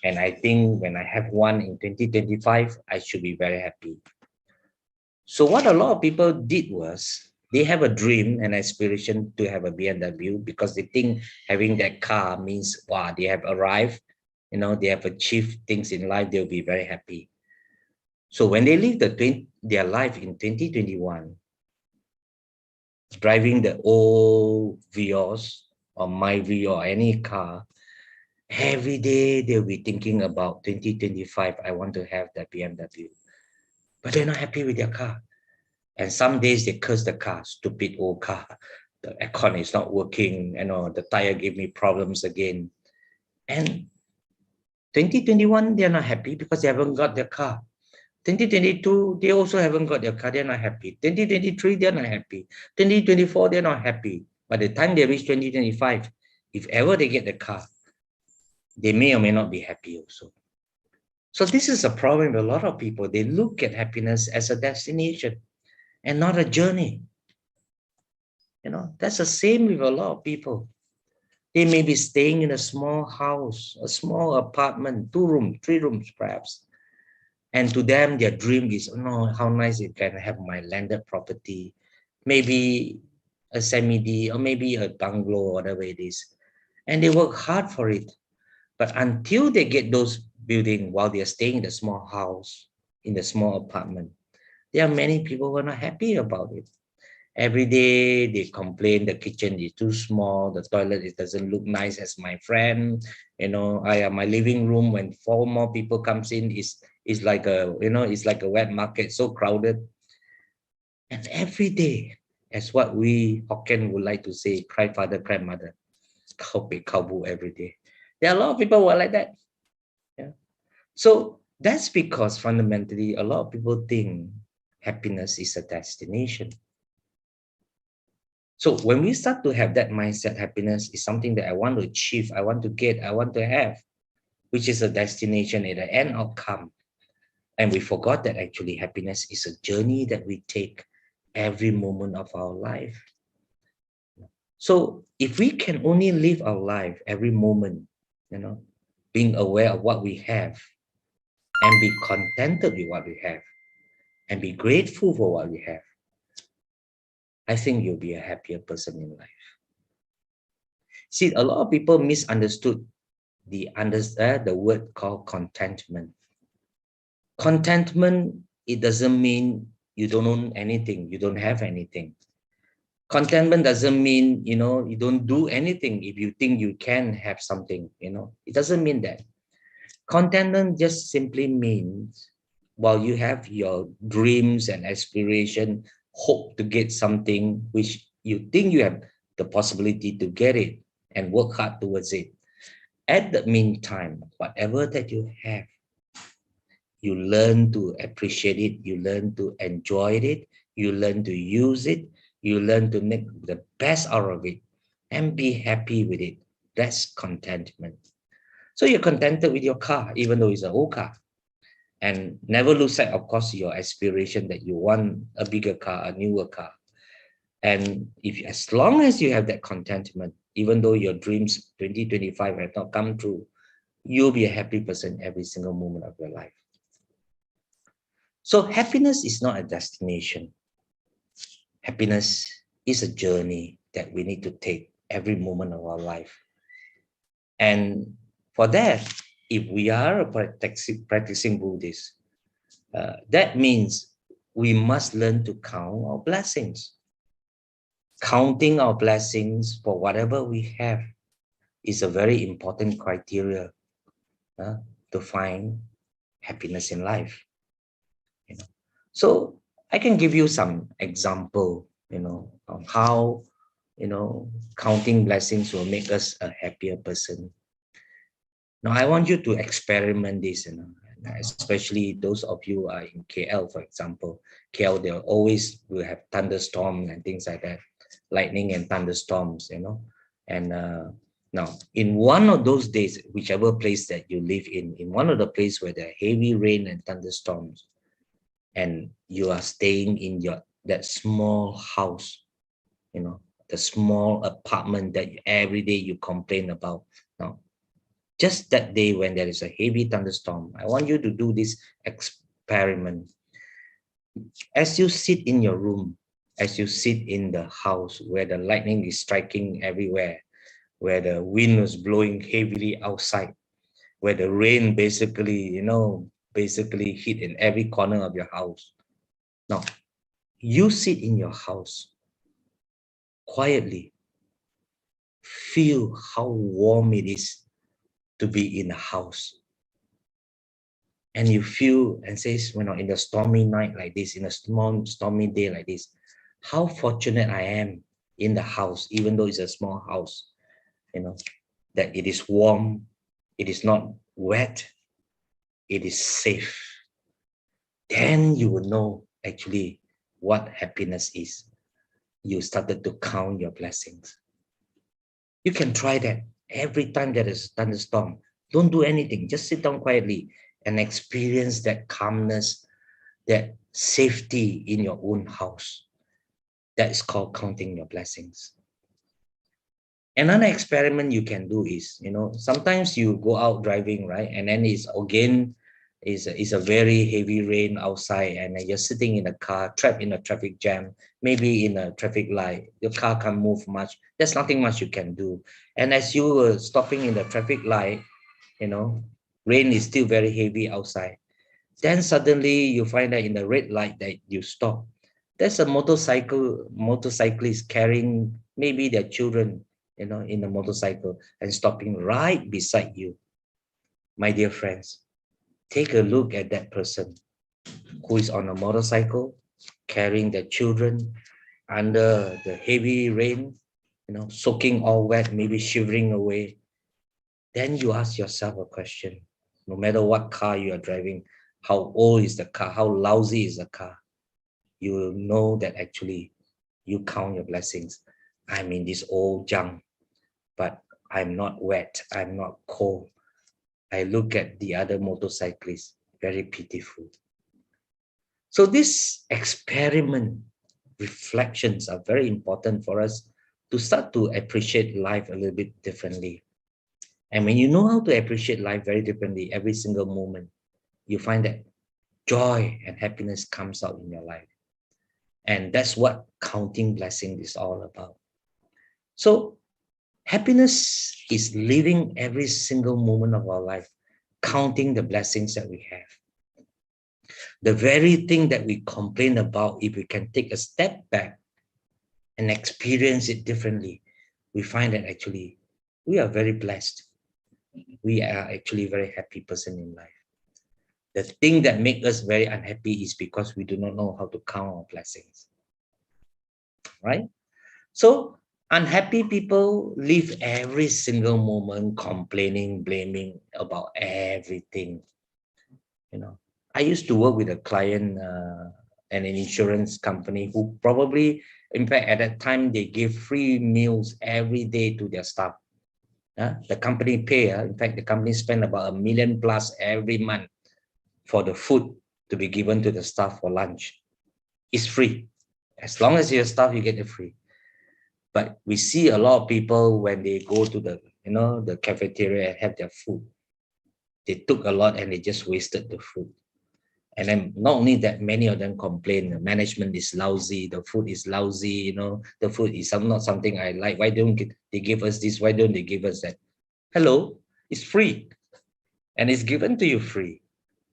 And I think when I have one in 2025, I should be very happy. So what a lot of people did was, they have a dream and aspiration to have a BMW because they think having that car means, wow, they have arrived, they have achieved things in life, they'll be very happy. So when they live their life in 2021, driving the old Vios or Myvi or any car, every day they'll be thinking about 2025, I want to have that BMW. But they're not happy with their car. And some days they curse the car, stupid old car. The aircon is not working, the tire gave me problems again. And 2021, they're not happy because they haven't got their car. 2022, they also haven't got their car, they're not happy. 2023, they're not happy. 2024, they're not happy. By the time they reach 2025, if ever they get the car, they may or may not be happy also. So this is a problem with a lot of people. They look at happiness as a destination and not a journey. That's the same with a lot of people. They may be staying in a small house, a small apartment, 2 rooms, 3 rooms perhaps. And to them, their dream is, how nice it can have my landed property, maybe a semi-D or maybe a bungalow, whatever it is. And they work hard for it. But until they get those buildings while they're staying in the small house, in the small apartment, there are many people who are not happy about it. Every day they complain the kitchen is too small, the toilet it doesn't look nice as my friend. My living room when 4 more people comes in is like a it's like a wet market, so crowded. And every day, as what we Hokkien would like to say, cry father, cry mother, khao pe khao bu every day. There are a lot of people who are like that. Yeah. So that's because fundamentally a lot of people think happiness is a destination. So when we start to have that mindset, happiness is something that I want to achieve, I want to get, I want to have, which is a destination and an end outcome. And we forgot that actually happiness is a journey that we take every moment of our life. So if we can only live our life every moment, being aware of what we have and be contented with what we have and be grateful for what we have, I think you'll be a happier person in life. See, a lot of people misunderstood the word called contentment. Contentment, it doesn't mean you don't own anything, you don't have anything. Contentment doesn't mean, you don't do anything if you think you can have something, it doesn't mean that. Contentment just simply means while you have your dreams and aspiration, hope to get something which you think you have the possibility to get it and work hard towards it. At the meantime, whatever that you have, you learn to appreciate it, you learn to enjoy it, you learn to use it, you learn to make the best out of it and be happy with it. That's contentment. So you're contented with your car, even though it's an old car. And never lose sight, of course, your aspiration that you want a bigger car, a newer car. And as long as you have that contentment, even though your dreams 2025 have not come true, you'll be a happy person every single moment of your life. So happiness is not a destination. Happiness is a journey that we need to take every moment of our life. And for that, if we are a practicing Buddhist, that means we must learn to count our blessings. Counting our blessings for whatever we have is a very important criteria to find happiness in life. So I can give you some example, of how, counting blessings will make us a happier person. Now, I want you to experiment this, especially those of you who are in KL, for example. KL, they always will have thunderstorms and things like that, lightning and thunderstorms, And now, in one of those days, whichever place that you live in one of the places where there are heavy rain and thunderstorms, and you are staying in that small house, the small apartment that every day you complain about. Now, just that day when there is a heavy thunderstorm, I want you to do this experiment. As you sit in your room, as you sit in the house where the lightning is striking everywhere, where the wind was blowing heavily outside, where the rain basically hit in every corner of your house. Now, you sit in your house quietly, feel how warm it is to be in a house. And you feel and says, in a stormy night like this, in a small stormy day like this, how fortunate I am in the house, even though it's a small house, that it is warm, it is not wet, it is safe. Then you will know actually what happiness is. You started to count your blessings. You can try that every time there is thunderstorm. Don't do anything. Just sit down quietly and experience that calmness, that safety in your own house. That is called counting your blessings. Another experiment you can do is, sometimes you go out driving, right? And then it's again, is a very heavy rain outside, and you're sitting in a car, trapped in a traffic jam, maybe in a traffic light. Your car can't move much. There's nothing much you can do. And as you were stopping in the traffic light, rain is still very heavy outside. Then suddenly you find that in the red light that you stop, there's a motorcyclist carrying maybe their children, in the motorcycle and stopping right beside you. My dear friends, take a look at that person who is on a motorcycle carrying their children under the heavy rain, soaking all wet, maybe shivering away. Then you ask yourself a question. No matter what car you are driving, how old is the car, how lousy is the car, you will know that actually you count your blessings. I'm in this old junk, but I'm not wet, I'm not cold. I look at the other motorcyclists, very pitiful. So this experiment reflections are very important for us to start to appreciate life a little bit differently. And when you know how to appreciate life very differently, every single moment, you find that joy and happiness comes out in your life. And that's what counting blessings is all about. So happiness is living every single moment of our life, counting the blessings that we have. The very thing that we complain about, if we can take a step back and experience it differently, we find that actually we are very blessed. We are actually a very happy person in life. The thing that makes us very unhappy is because we do not know how to count our blessings, right? So unhappy people live every single moment complaining, blaming about everything. I used to work with a client and an insurance company who probably, in fact, at that time, they gave free meals every day to their staff. The company pay, in fact, the company spend about $1 million plus every month for the food to be given to the staff for lunch. It's free. As long as you're staff, you get it free. But we see a lot of people when they go to the cafeteria and have their food, they took a lot and they just wasted the food. And then not only that, many of them complain, the management is lousy, the food is lousy, the food is not something I like. Why don't they give us this? Why don't they give us that? Hello, it's free. And it's given to you free.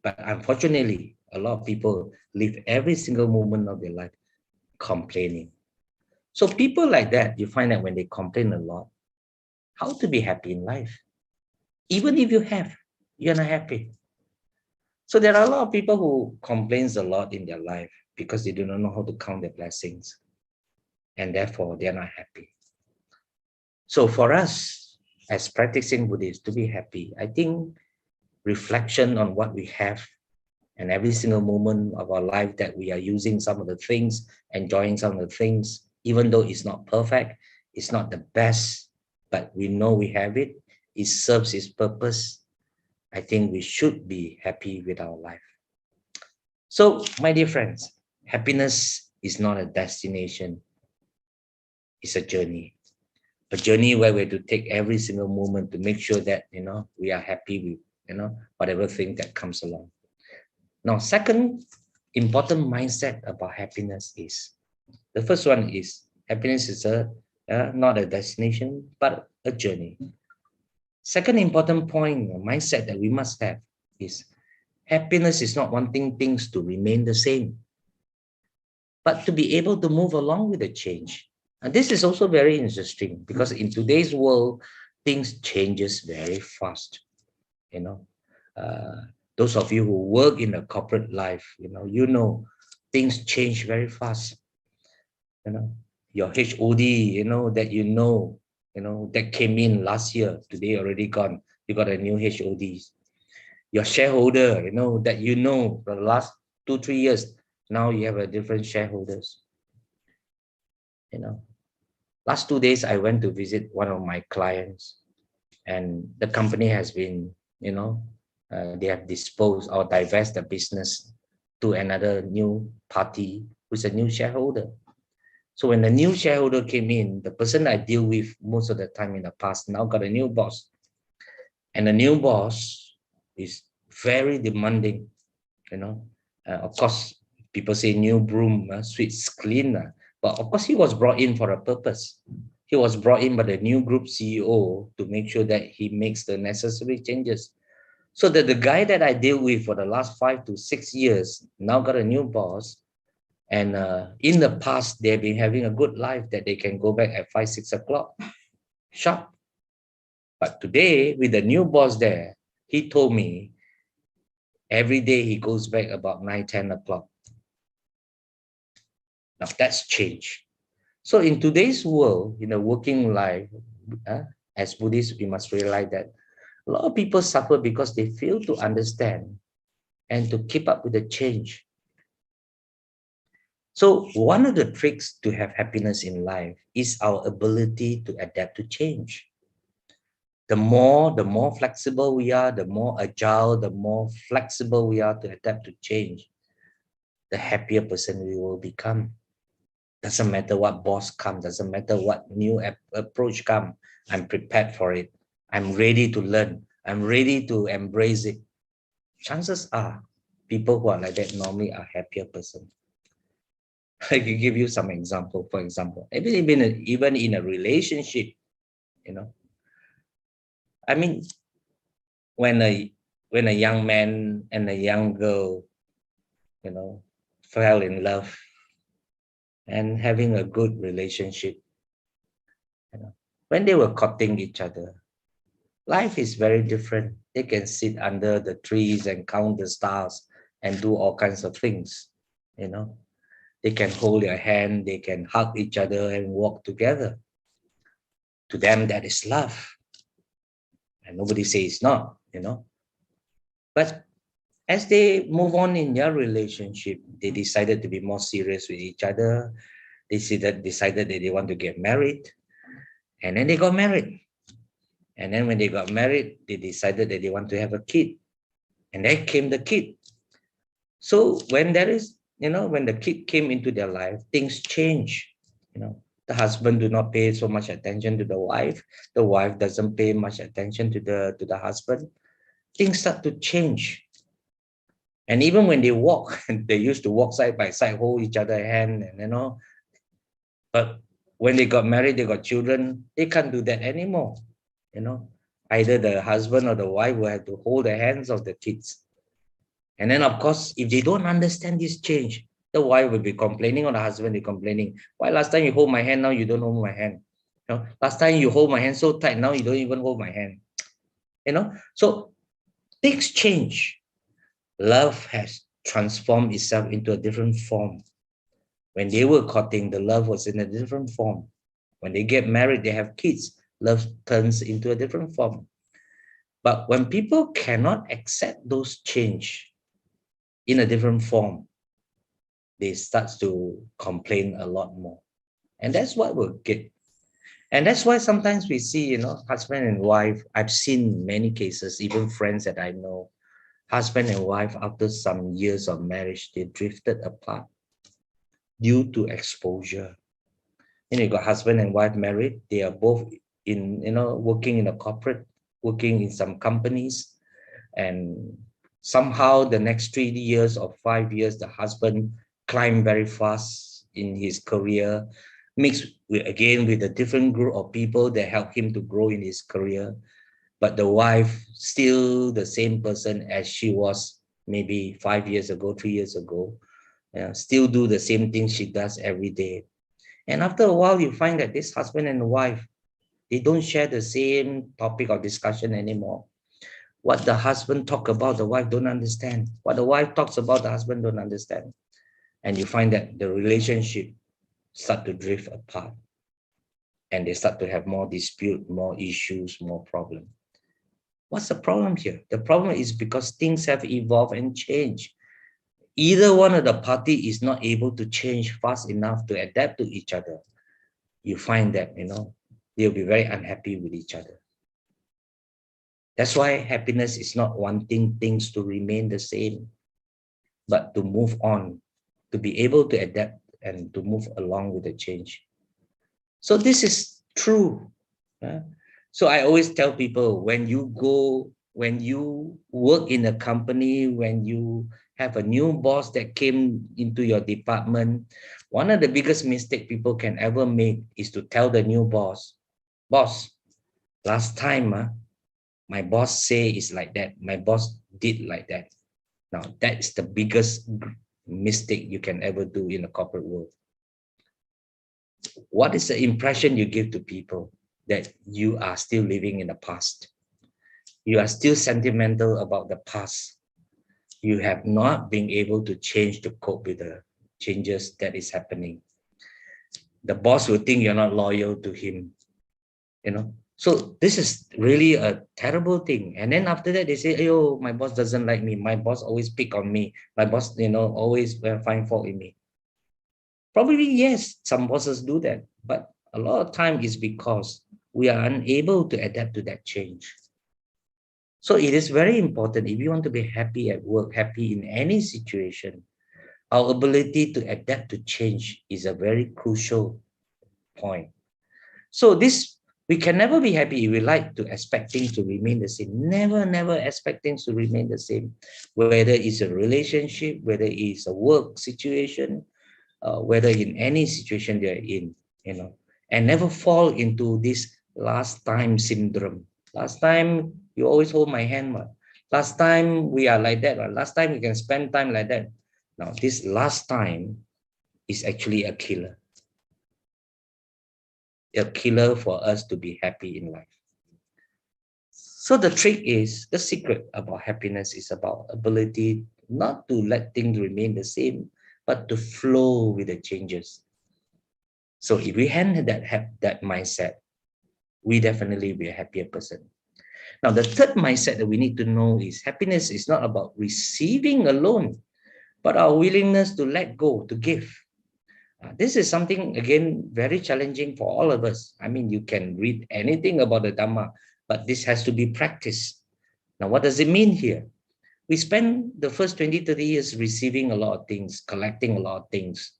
But unfortunately, a lot of people live every single moment of their life complaining. So people like that, you find that when they complain a lot, how to be happy in life? Even if you have, you're not happy. So there are a lot of people who complains a lot in their life because they do not know how to count their blessings. And therefore, they're not happy. So for us, as practicing Buddhists, to be happy, I think reflection on what we have and every single moment of our life that we are using some of the things, enjoying some of the things, even though it's not perfect, it's not the best, but we know we have it, it serves its purpose. I think we should be happy with our life. So, my dear friends, happiness is not a destination. It's a journey where we have to take every single moment to make sure that, we are happy with, whatever thing that comes along. Now, second important mindset about happiness is, the first one is happiness is not a destination, but a journey. Second important point, mindset that we must have is happiness is not wanting things to remain the same, but to be able to move along with the change. And this is also very interesting because in today's world, things changes very fast. Those of you who work in a corporate life, things change very fast. Your HOD, that that came in last year, today already gone. You got a new HOD. Your shareholder, that for the last 2-3 years, now you have a different shareholders. Last 2 days, I went to visit one of my clients, and the company has been, they have disposed or divest the business to another new party who's a new shareholder. So when the new shareholder came in, the person I deal with most of the time in the past now got a new boss. And the new boss is very demanding, of course, people say new broom sweeps cleaner. But of course, he was brought in for a purpose. He was brought in by the new group CEO to make sure that he makes the necessary changes. So that the guy that I deal with for the last 5 to 6 years now got a new boss. And in the past, they've been having a good life that they can go back at 5, 6 o'clock, sharp. But today, with the new boss there, he told me every day he goes back about 9, 10 o'clock. Now that's change. So in today's world, in the working life, as Buddhists, we must realize that a lot of people suffer because they fail to understand and to keep up with the change. So one of the tricks to have happiness in life is our ability to adapt to change. The more flexible we are, the more agile, the more flexible we are to adapt to change, the happier person we will become. Doesn't matter what boss comes, doesn't matter what new approach comes, I'm prepared for it. I'm ready to learn. I'm ready to embrace it. Chances are, people who are like that normally are happier person. I can give you some example. For example, even in a relationship, I mean, when a young man and a young girl, fell in love and having a good relationship, when they were courting each other, life is very different. They can sit under the trees and count the stars and do all kinds of things, They can hold their hand, they can hug each other and walk together. To them, that is love. And nobody says it's not, But as they move on in their relationship, they decided to be more serious with each other. They decided that they want to get married. And then they got married. And then when they got married, they decided that they want to have a kid. And then came the kid. So when when the kid came into their life, things change. The husband do not pay so much attention to the wife. The wife doesn't pay much attention to the husband. Things start to change. And even when they walk, they used to walk side by side, hold each other's hand, and But when they got married, they got children, they can't do that anymore. Either the husband or the wife will have to hold the hands of the kids. And then, of course, if they don't understand this change, the wife will be complaining or the husband will be complaining. Why last time you hold my hand, now you don't hold my hand? Last time you hold my hand so tight, now you don't even hold my hand. So things change. Love has transformed itself into a different form. When they were courting, the love was in a different form. When they get married, they have kids, love turns into a different form. But when people cannot accept those change in a different form, they start to complain a lot more. And that's what we'll get. And that's why sometimes we see, husband and wife, I've seen many cases, even friends that I know, husband and wife, after some years of marriage, they drifted apart due to exposure. You got husband and wife married, they are both in, working in a corporate, working in some companies, and somehow the next 3 years or 5 years, the husband climbed very fast in his career, mixed with a different group of people that help him to grow in his career. But the wife, still the same person as she was maybe 5 years ago, 3 years ago, still do the same thing she does every day. And after a while, you find that this husband and wife, they don't share the same topic of discussion anymore. What the husband talks about, the wife don't understand. What the wife talks about, the husband don't understand. And you find that the relationship start to drift apart. And they start to have more dispute, more issues, more problems. What's the problem here? The problem is because things have evolved and changed. Either one of the party is not able to change fast enough to adapt to each other. You find that, they'll be very unhappy with each other. That's why happiness is not wanting things to remain the same, but to move on, to be able to adapt and to move along with the change. So this is true. So I always tell people, when you work in a company, when you have a new boss that came into your department, one of the biggest mistakes people can ever make is to tell the new boss, last time my boss say is like that, my boss did like that. Now, that's the biggest mistake you can ever do in the corporate world. What is the impression you give to people? That you are still living in the past. You are still sentimental about the past. You have not been able to change to cope with the changes that is happening. The boss will think you're not loyal to him, So this is really a terrible thing. And then after that, they say, oh, my boss doesn't like me. My boss always pick on me. My boss, always find fault in me. Probably, yes, some bosses do that. But a lot of time is because we are unable to adapt to that change. So it is very important, if you want to be happy at work, happy in any situation, our ability to adapt to change is a very crucial point. So we can never be happy if we like to expect things to remain the same. Never expect things to remain the same, whether it's a relationship, whether it's a work situation, whether in any situation they're in, and never fall into this last time syndrome. Last time you always hold my hand. Last time we are like that. Last time we can spend time like that. Now, this last time is actually a killer. A killer for us to be happy in life. So the trick is, the secret about happiness is about ability not to let things remain the same, but to flow with the changes. So if we have that mindset, we definitely be a happier person. Now, the third mindset that we need to know is happiness is not about receiving alone, but our willingness to let go, to give. This is something, again, very challenging for all of us. I mean, you can read anything about the Dhamma, but this has to be practiced. Now, what does it mean here? We spend the first 20, 30 years receiving a lot of things, collecting a lot of things,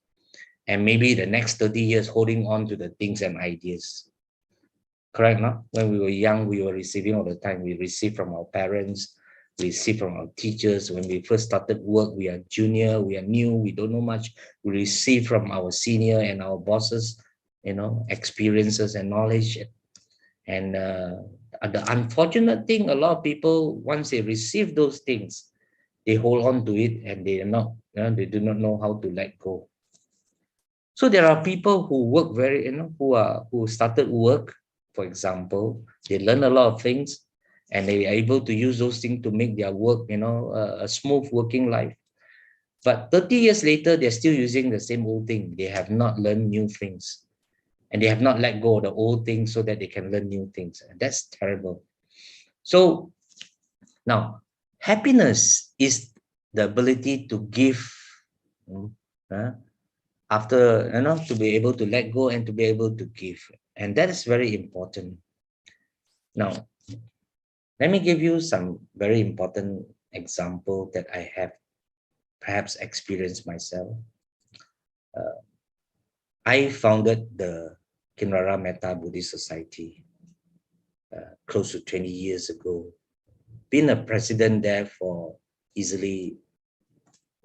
and maybe the next 30 years holding on to the things and ideas. Correct, no? When we were young, we were receiving all the time. We received from our parents, we receive from our teachers. When we first started work, we are junior, we are new, we don't know much. We receive from our senior and our bosses, experiences and knowledge. And the unfortunate thing, a lot of people, once they receive those things, they hold on to it and they do not know how to let go. So there are people who work who started work, for example, they learn a lot of things and they are able to use those things to make their work, a smooth working life. But 30 years later, they're still using the same old thing. They have not learned new things. And they have not let go of the old things so that they can learn new things. And that's terrible. So now, happiness is the ability to give, after, to be able to let go and to be able to give. And that is very important. Now, let me give you some very important example that I have perhaps experienced myself. I founded the Kinrara Metta Buddhist Society close to 20 years ago. Been a president there for easily,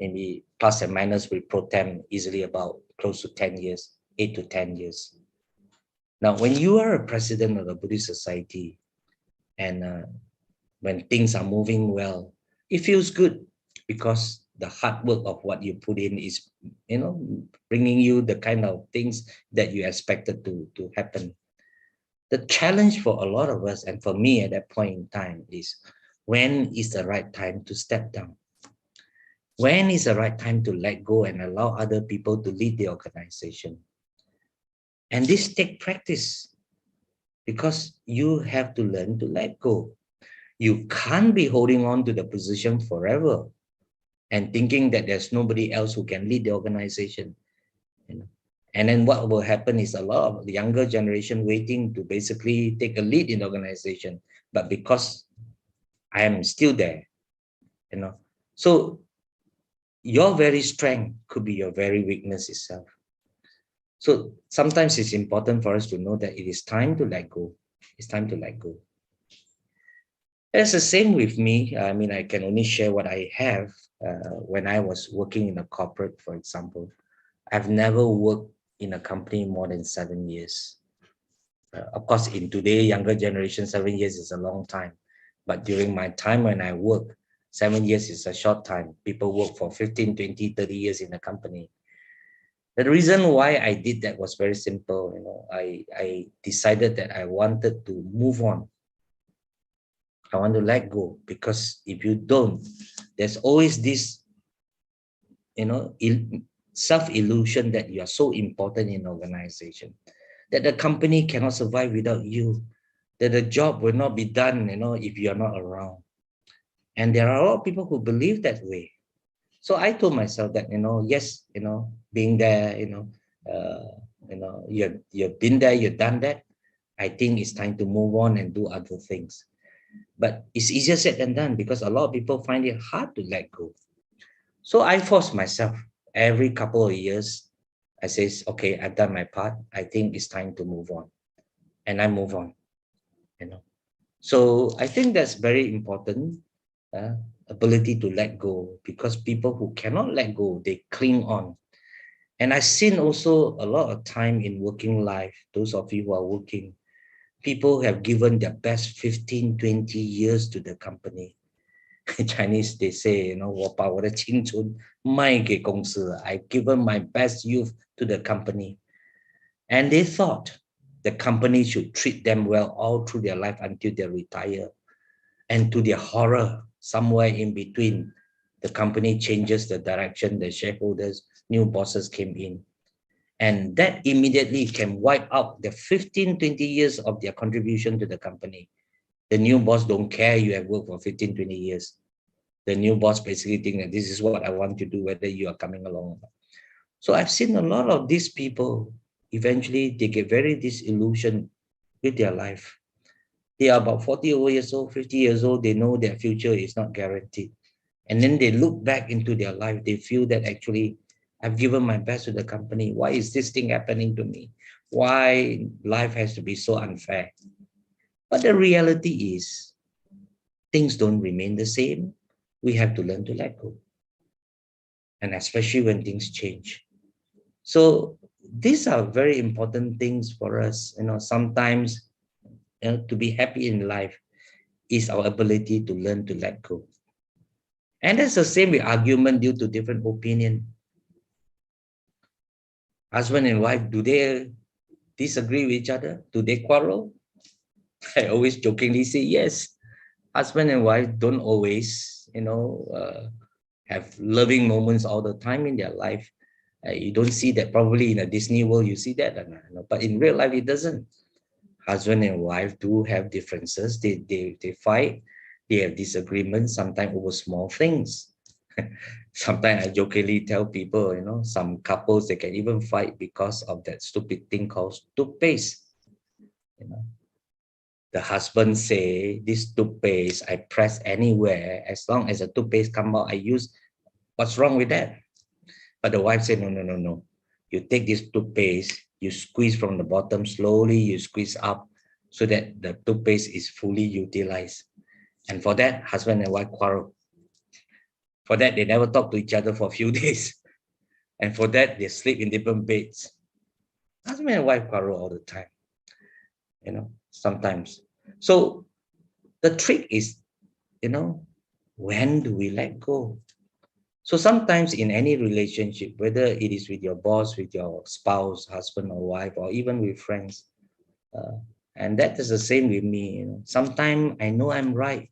maybe plus and minus with pro tem, easily about close to 10 years, 8 to 10 years. Now, when you are a president of a Buddhist society and when things are moving well, it feels good because the hard work of what you put in is, bringing you the kind of things that you expected to happen. The challenge for a lot of us, and for me at that point in time, is when is the right time to step down? When is the right time to let go and allow other people to lead the organization? And this takes practice because you have to learn to let go. You can't be holding on to the position forever and thinking that there's nobody else who can lead the organization. You know? And then what will happen is a lot of the younger generation waiting to basically take a lead in the organization. But because I am still there, you know, so your very strength could be your very weakness itself. So sometimes it's important for us to know that it is time to let go. It's time to let go. It's the same with me. I mean, I can only share what I have. When I was working in a corporate, for example, I've never worked in a company more than 7 years. Of course, in today, younger generation, 7 years is a long time. But during my time when I work, 7 years is a short time. People work for 15, 20, 30 years in a company. The reason why I did that was very simple. You know, I decided that I wanted to move on. I want to let go, because if you don't, there's always this, you know, self-illusion that you are so important in an organization, that the company cannot survive without you, that the job will not be done, you know, if you are not around. And there are a lot of people who believe that way. So I told myself that, you know, yes, you know, being there, you've been there, you've done that. I think it's time to move on and do other things. But it's easier said than done, because a lot of people find it hard to let go. So I force myself every couple of years. I say, okay, I've done my part. I think it's time to move on. And I move on, you know. So I think that's very important, ability to let go, because people who cannot let go, they cling on. And I've seen also a lot of time in working life, those of you who are working, people have given their best 15, 20 years to the company. In Chinese, they say, you know, 我把我的青春卖给公司. I've given my best youth to the company. And they thought the company should treat them well all through their life until they retire. And to their horror, somewhere in between, the company changes the direction, the shareholders, new bosses came in. And that immediately can wipe out the 15, 20 years of their contribution to the company. The new boss don't care you have worked for 15, 20 years. The new boss basically think that this is what I want to do, whether you are coming along. So I've seen a lot of these people, eventually they get very disillusioned with their life. They are about 40 years old, 50 years old, they know their future is not guaranteed. And then they look back into their life, they feel that actually, I've given my best to the company. Why is this thing happening to me? Why life has to be so unfair? But the reality is, things don't remain the same. We have to learn to let go. And especially when things change. So these are very important things for us. You know, sometimes, you know, to be happy in life is our ability to learn to let go. And that's the same with argument due to different opinion. Husband and wife, do they disagree with each other? Do they quarrel? I always jokingly say yes. Husband and wife don't always, you know, have loving moments all the time in their life. You don't see that. Probably in a Disney world, you see that, but in real life, it doesn't. Husband and wife do have differences. They fight. They have disagreements, sometimes over small things. Sometimes I jokingly tell people, you know, some couples, they can even fight because of that stupid thing called toothpaste. You know, the husband say, this toothpaste, I press anywhere, as long as the toothpaste come out, I use. What's wrong with that? But the wife said, no. You take this toothpaste, you squeeze from the bottom, slowly you squeeze up so that the toothpaste is fully utilized. And for that, husband and wife quarrel. For that, they never talk to each other for a few days. And for that, they sleep in different beds. Husband and wife quarrel all the time, you know, sometimes. So the trick is, you know, when do we let go? So sometimes in any relationship, whether it is with your boss, with your spouse, husband or wife, or even with friends, and that is the same with me. You know, sometimes I know I'm right,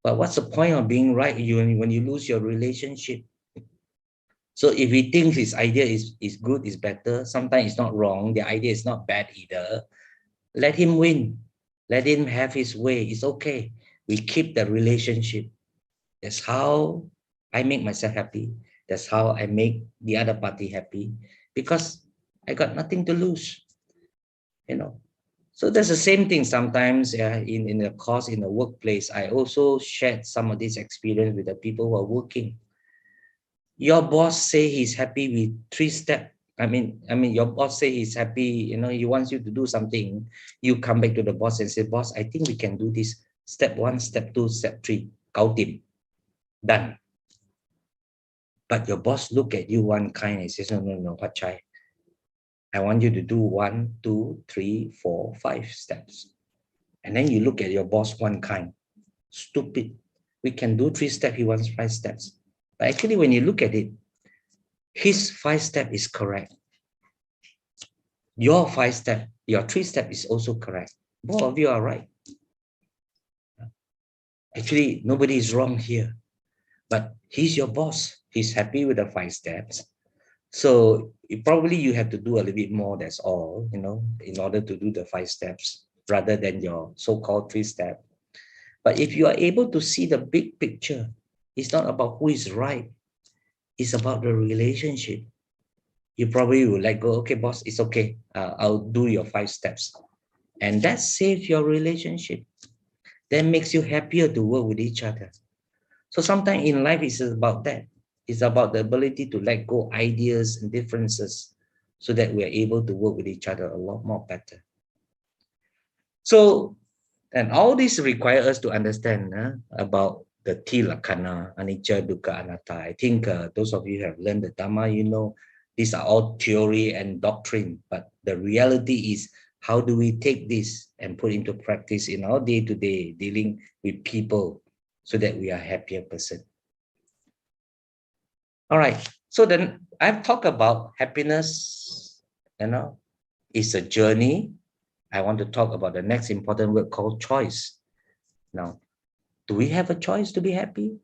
but what's the point of being right when you lose your relationship? So if he thinks his idea is good, is better, sometimes it's not wrong, the idea is not bad either, let him win. Let him have his way. It's okay. We keep the relationship. That's how I make myself happy. That's how I make the other party happy, because I got nothing to lose, you know. So that's the same thing sometimes in the course, in the workplace. I also shared some of this experience with the people who are working. Your boss say he's happy with 3 steps. I mean, your boss say he's happy, he wants you to do something. You come back to the boss and say, boss, I think we can do this. Step 1, step 2, step 3, kau tim. Done. But your boss look at you one kind and says, no, Huat Chye, I want you to do 1, 2, 3, 4, 5 steps. And then you look at your boss one kind. Stupid. We can do 3 steps. He wants 5 steps. But actually, when you look at it, his 5 step is correct. Your 5 step, your 3 step is also correct. Both of you are right. Actually, nobody is wrong here. But he's your boss. He's happy with the 5 steps. So probably you have to do a little bit more, that's all, in order to do the 5 steps rather than your so-called 3 step. But if you are able to see the big picture, it's not about who is right. It's about the relationship. You probably will let go. Okay, boss, it's okay. I'll do your 5 steps. And that saves your relationship. That makes you happier to work with each other. So sometimes in life, it's about that. It's about the ability to let go ideas and differences so that we are able to work with each other a lot more better. So, and all this requires us to understand about the Tilakkhana, Anicca, Dukkha, Anatta. I think those of you who have learned the Dhamma, these are all theory and doctrine, but the reality is, how do we take this and put into practice in our day-to-day dealing with people so that we are a happier person? All right, so then I've talked about happiness, it's a journey. I want to talk about the next important word called choice. Now, do we have a choice to be happy?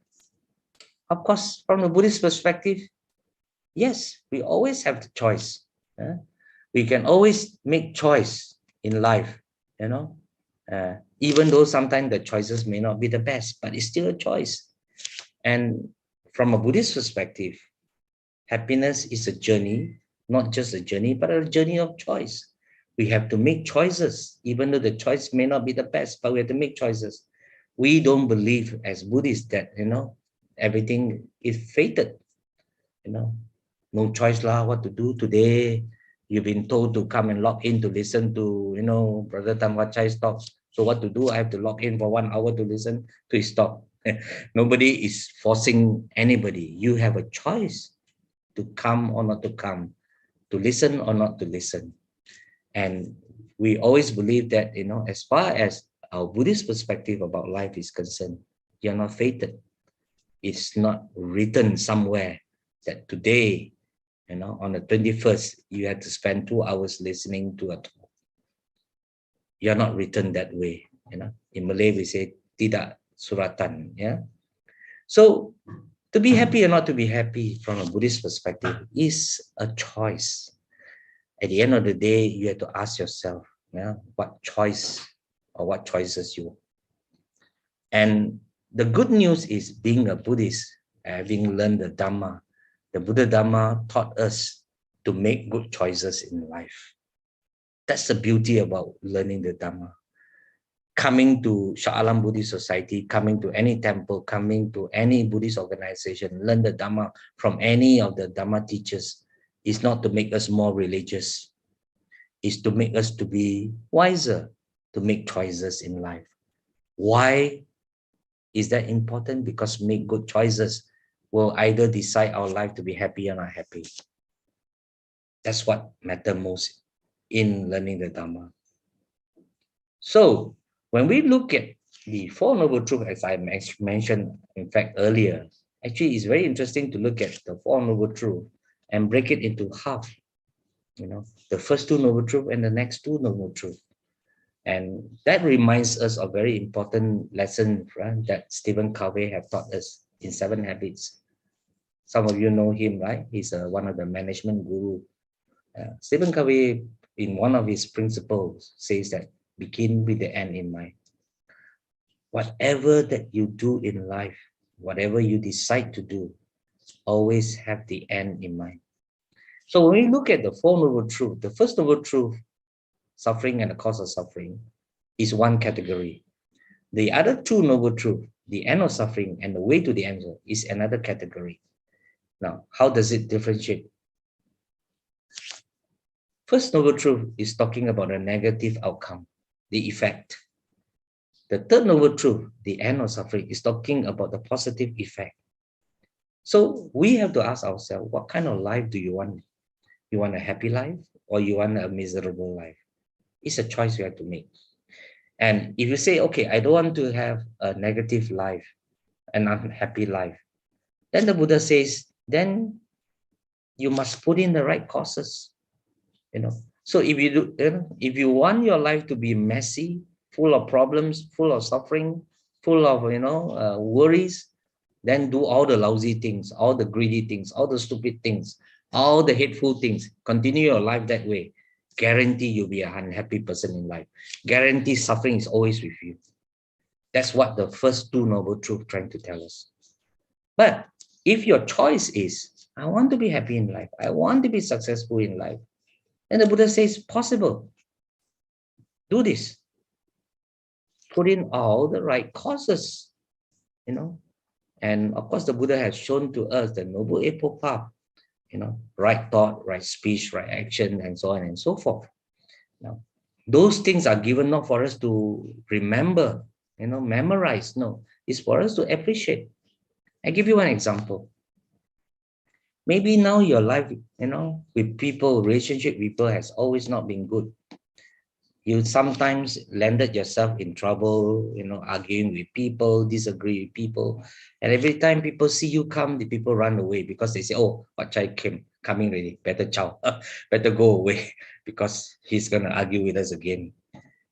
Of course, from a Buddhist perspective, yes, we always have the choice. We can always make choice in life, even though sometimes the choices may not be the best, but it's still a choice. And from a Buddhist perspective, happiness is a journey, not just a journey, but a journey of choice. We have to make choices, even though the choice may not be the best, but we have to make choices. We don't believe as Buddhists that, everything is fated, no choice lah, what to do today. You've been told to come and log in to listen to, Brother Tan Huat Chye's talk. So what to do? I have to log in for 1 hour to listen to his talk. Nobody is forcing anybody. You have a choice to come or not to come, to listen or not to listen. And we always believe that, as far as our Buddhist perspective about life is concerned, you're not fated. It's not written somewhere that today, on the 21st, you have to spend 2 hours listening to a talk. You're not written that way. In Malay, we say, tidak suratan. So to be happy or not to be happy from a Buddhist perspective is a choice. At the end of the day, you have to ask yourself, what choice or what choices you want. And the good news is, being a Buddhist, having learned the Dhamma, the Buddha Dhamma taught us to make good choices in life. That's the beauty about learning the Dhamma. Coming to Shah Alam Buddhist Society, coming to any temple, coming to any Buddhist organization, learn the Dhamma from any of the Dhamma teachers is not to make us more religious. It's to make us to be wiser, to make choices in life. Why is that important? Because make good choices will either decide our life to be happy or not happy. That's what matters most in learning the Dhamma. So when we look at the Four Noble Truths, as I mentioned, in fact, earlier, actually it's very interesting to look at the Four Noble Truths and break it into half. The first 2 Noble Truths and the next 2 Noble Truths. And that reminds us of very important lesson, right, that Stephen Covey have taught us in 7 Habits. Some of you know him, right? He's one of the management guru. Stephen Covey, in one of his principles, says that begin with the end in mind. whatever that you do in life, whatever you decide to do, always have the end in mind. So when we look at the Four Noble Truths, the first Noble Truth, suffering and the cause of suffering, is one category. The other two Noble Truths, the end of suffering and the way to the end, is another category. Now, how does it differentiate? First Noble Truth is talking about a negative outcome, the effect. The third Noble Truth, the end of suffering, is talking about the positive effect. So we have to ask ourselves, what kind of life do you want? You want a happy life or you want a miserable life? It's a choice you have to make. And if you say, okay, I don't want to have a negative life, an unhappy life, then the Buddha says, then you must put in the right causes. So if you do, if you want your life to be messy, full of problems, full of suffering, full of worries, then do all the lousy things, all the greedy things, all the stupid things, all the hateful things. Continue your life that way. Guarantee you'll be an unhappy person in life. Guarantee suffering is always with you. That's what the first two Noble Truths trying to tell us. But if your choice is, I want to be happy in life, I want to be successful in life, then the Buddha says, possible. Do this. Put in all the right causes, And of course, the Buddha has shown to us the Noble Eightfold Path, right thought, right speech, right action, and so on and so forth. Now, those things are given not for us to remember, memorize. No, it's for us to appreciate. I give you one example. Maybe now your life, with people, relationship with people has always not been good. You sometimes landed yourself in trouble, arguing with people, disagree with people. And every time people see you come, the people run away because they say, oh, Huat Chye coming already, better chow, better go away because he's going to argue with us again.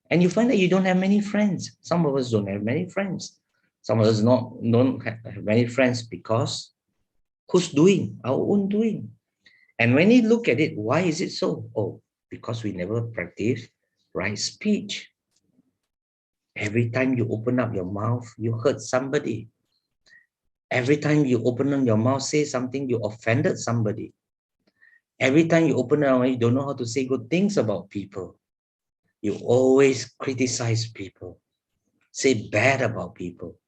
And you find that you don't have many friends. Some of us don't have many friends. Some of us don't have many friends because who's doing? Our own doing. And when you look at it, why is it so? Oh, because we never practice right speech. Every time you open up your mouth, you hurt somebody. Every time you open up your mouth, say something, you offended somebody. Every time you open up, you don't know how to say good things about people. You always criticize people, say bad about people.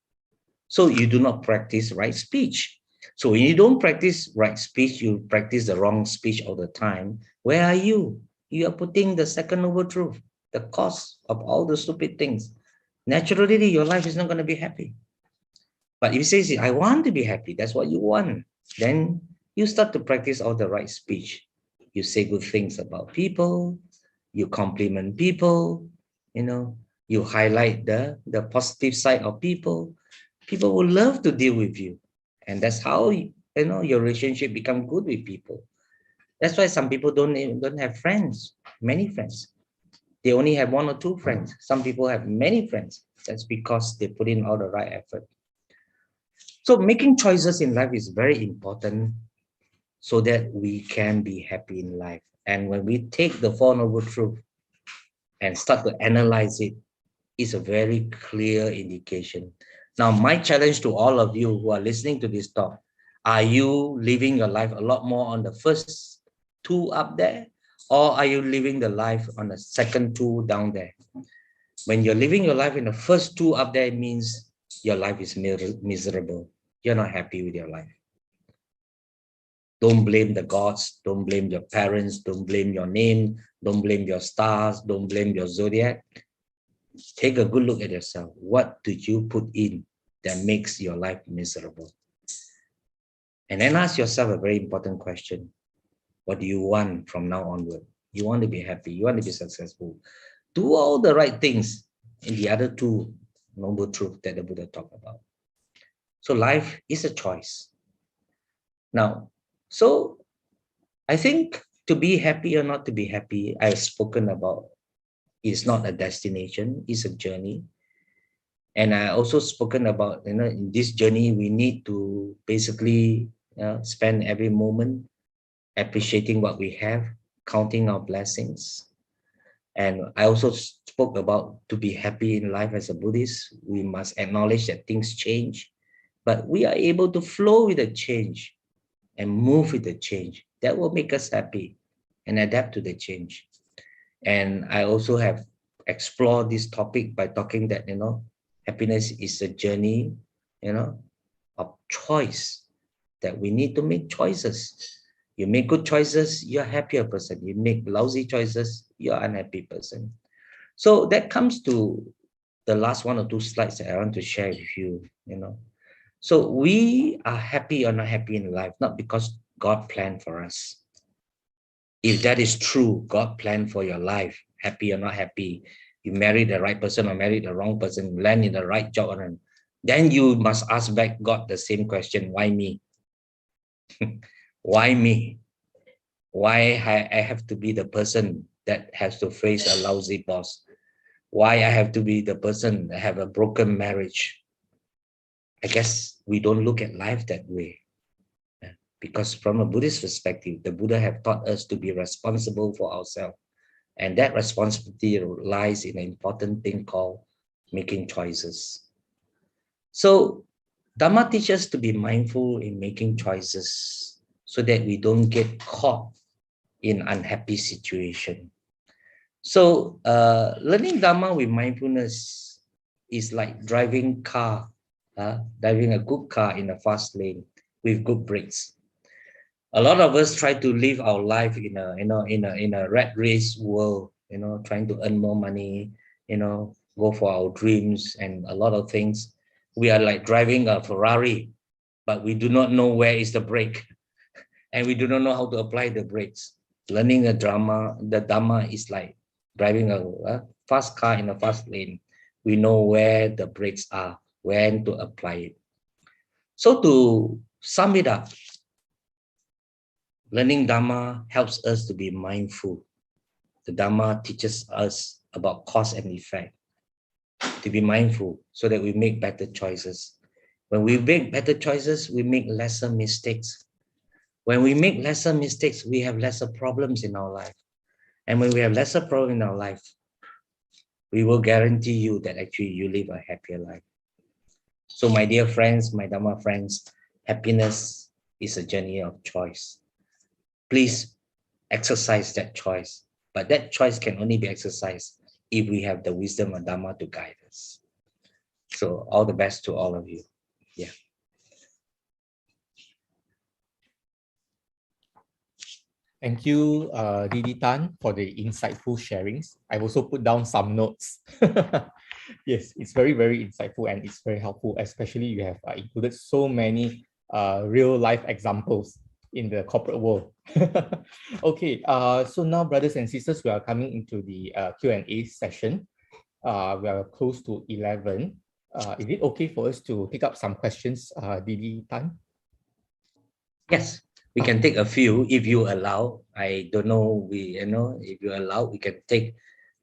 So you do not practice right speech. So when you don't practice right speech, you practice the wrong speech all the time. Where are you? You are putting the second Noble Truth, the cause of all the stupid things. Naturally, your life is not going to be happy. But if you say, I want to be happy, that's what you want, then you start to practice all the right speech. You say good things about people, you compliment people, you highlight the positive side of people. People will love to deal with you. And that's how, your relationship become good with people. That's why some people don't have friends, many friends. They only have one or two friends. Some people have many friends. That's because they put in all the right effort. So making choices in life is very important so that we can be happy in life. And when we take the Four Noble Truths and start to analyze it, it's a very clear indication. Now, my challenge to all of you who are listening to this talk, are you living your life a lot more on the first two up there? Or are you living the life on the second two down there? When you're living your life in the first two up there, it means your life is miserable. You're not happy with your life. Don't blame the gods. Don't blame your parents. Don't blame your name. Don't blame your stars. Don't blame your zodiac. Take a good look at yourself. What did you put in that makes your life miserable? And then ask yourself a very important question. What do you want from now onward? You want to be happy. You want to be successful. Do all the right things in the other two Noble Truths that the Buddha talked about. So life is a choice. Now, so I think to be happy or not to be happy, I've spoken about, it's not a destination, it's a journey. And I also spoken about, in this journey, we need to basically spend every moment appreciating what we have, counting our blessings. And I also spoke about to be happy in life as a Buddhist, we must acknowledge that things change, but we are able to flow with the change and move with the change. That will make us happy and adapt to the change. And I also have explored this topic by talking that, happiness is a journey, of choice, that we need to make choices. You make good choices, you're a happier person. You make lousy choices, you're an unhappy person. So that comes to the last 1 or 2 slides that I want to share with you, So we are happy or not happy in life, not because God planned for us. If that is true, God planned for your life, happy or not happy, you marry the right person or marry the wrong person, land in the right job, then you must ask back God the same question, why me? Why me? Why I have to be the person that has to face a lousy boss? Why I have to be the person that have a broken marriage? I guess we don't look at life that way. Because from a Buddhist perspective, the Buddha have taught us to be responsible for ourselves. And that responsibility lies in an important thing called making choices. So Dhamma teaches us to be mindful in making choices so that we don't get caught in unhappy situation. So learning Dhamma with mindfulness is like driving driving a good car in a fast lane with good brakes. A lot of us try to live our life in a rat race world, trying to earn more money, go for our dreams and a lot of things. We are like driving a Ferrari, but we do not know where is the brake, and we do not know how to apply the brakes. Learning the Dhamma is like driving a fast car in a fast lane. We know where the brakes are, when to apply it. So to sum it up, learning Dhamma helps us to be mindful. The Dhamma teaches us about cause and effect, to be mindful so that we make better choices. When we make better choices, we make lesser mistakes. When we make lesser mistakes, we have lesser problems in our life. And when we have lesser problems in our life, we will guarantee you that actually you live a happier life. So my dear friends, my Dhamma friends, happiness is a journey of choice. Please exercise that choice. But that choice can only be exercised if we have the wisdom of Dhamma to guide us. So all the best to all of you. Yeah. Thank you, Dd Tan, for the insightful sharings. I've also put down some notes. Yes, it's very, very insightful and it's very helpful, especially you have included so many real life examples in the corporate world. Okay, so now, brothers and sisters, we are coming into the Q&A session. We are close to 11. Is it okay for us to take up some questions, Dd Tan? Yes, we can take a few if you allow. I don't know, if you allow, we can take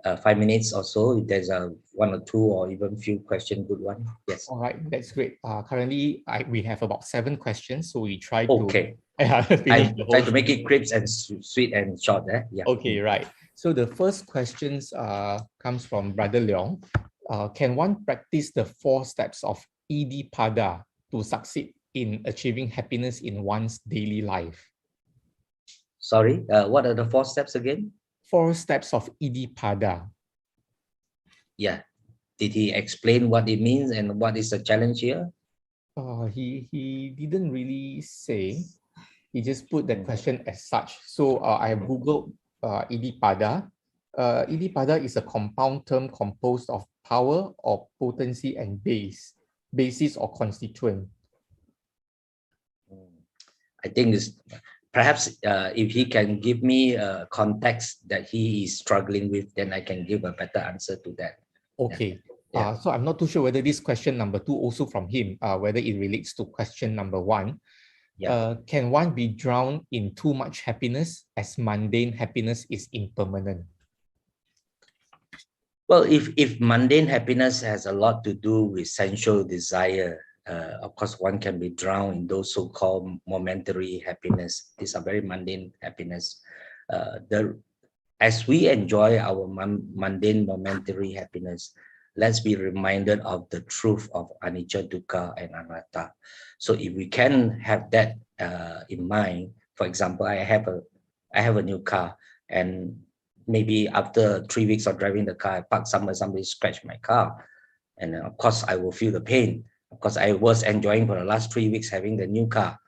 5 minutes or so. If there's a 1 or 2 or even few questions, good one. Yes. All right, that's great. Currently, we have about 7 questions, so we try Okay. to finish the Try whole. to make it crisp and sweet and short. Yeah. Okay, right. So the first questions comes from Brother Leong. Can one practice the 4 steps of Dd Pada to succeed in achieving happiness in one's daily life? Sorry, what are the 4 steps again? 4 steps of Dd Pada. Yeah. Did he explain what it means and what is the challenge here? He didn't really say. He just put that question as such. So I have Googled Dd Pada. Dd Pada is a compound term composed of power or potency and basis or constituent. I think it's perhaps if he can give me a context that he is struggling with, then I can give a better answer to that. Okay. Yeah. So I'm not too sure whether this question number 2 also from him, whether it relates to question number 1. Yeah. Can one be drowned in too much happiness as mundane happiness is impermanent? Well, if mundane happiness has a lot to do with sensual desire, of course, one can be drowned in those so-called momentary happiness. These are very mundane happiness. The as we enjoy our mundane momentary happiness, let's be reminded of the truth of anicca, dukkha, and anatta. So if we can have that in mind, for example, I have a new car, and maybe after 3 weeks of driving the car, I park somewhere, somebody scratched my car, and of course I will feel the pain. Of course, I was enjoying for the last 3 weeks having the new car,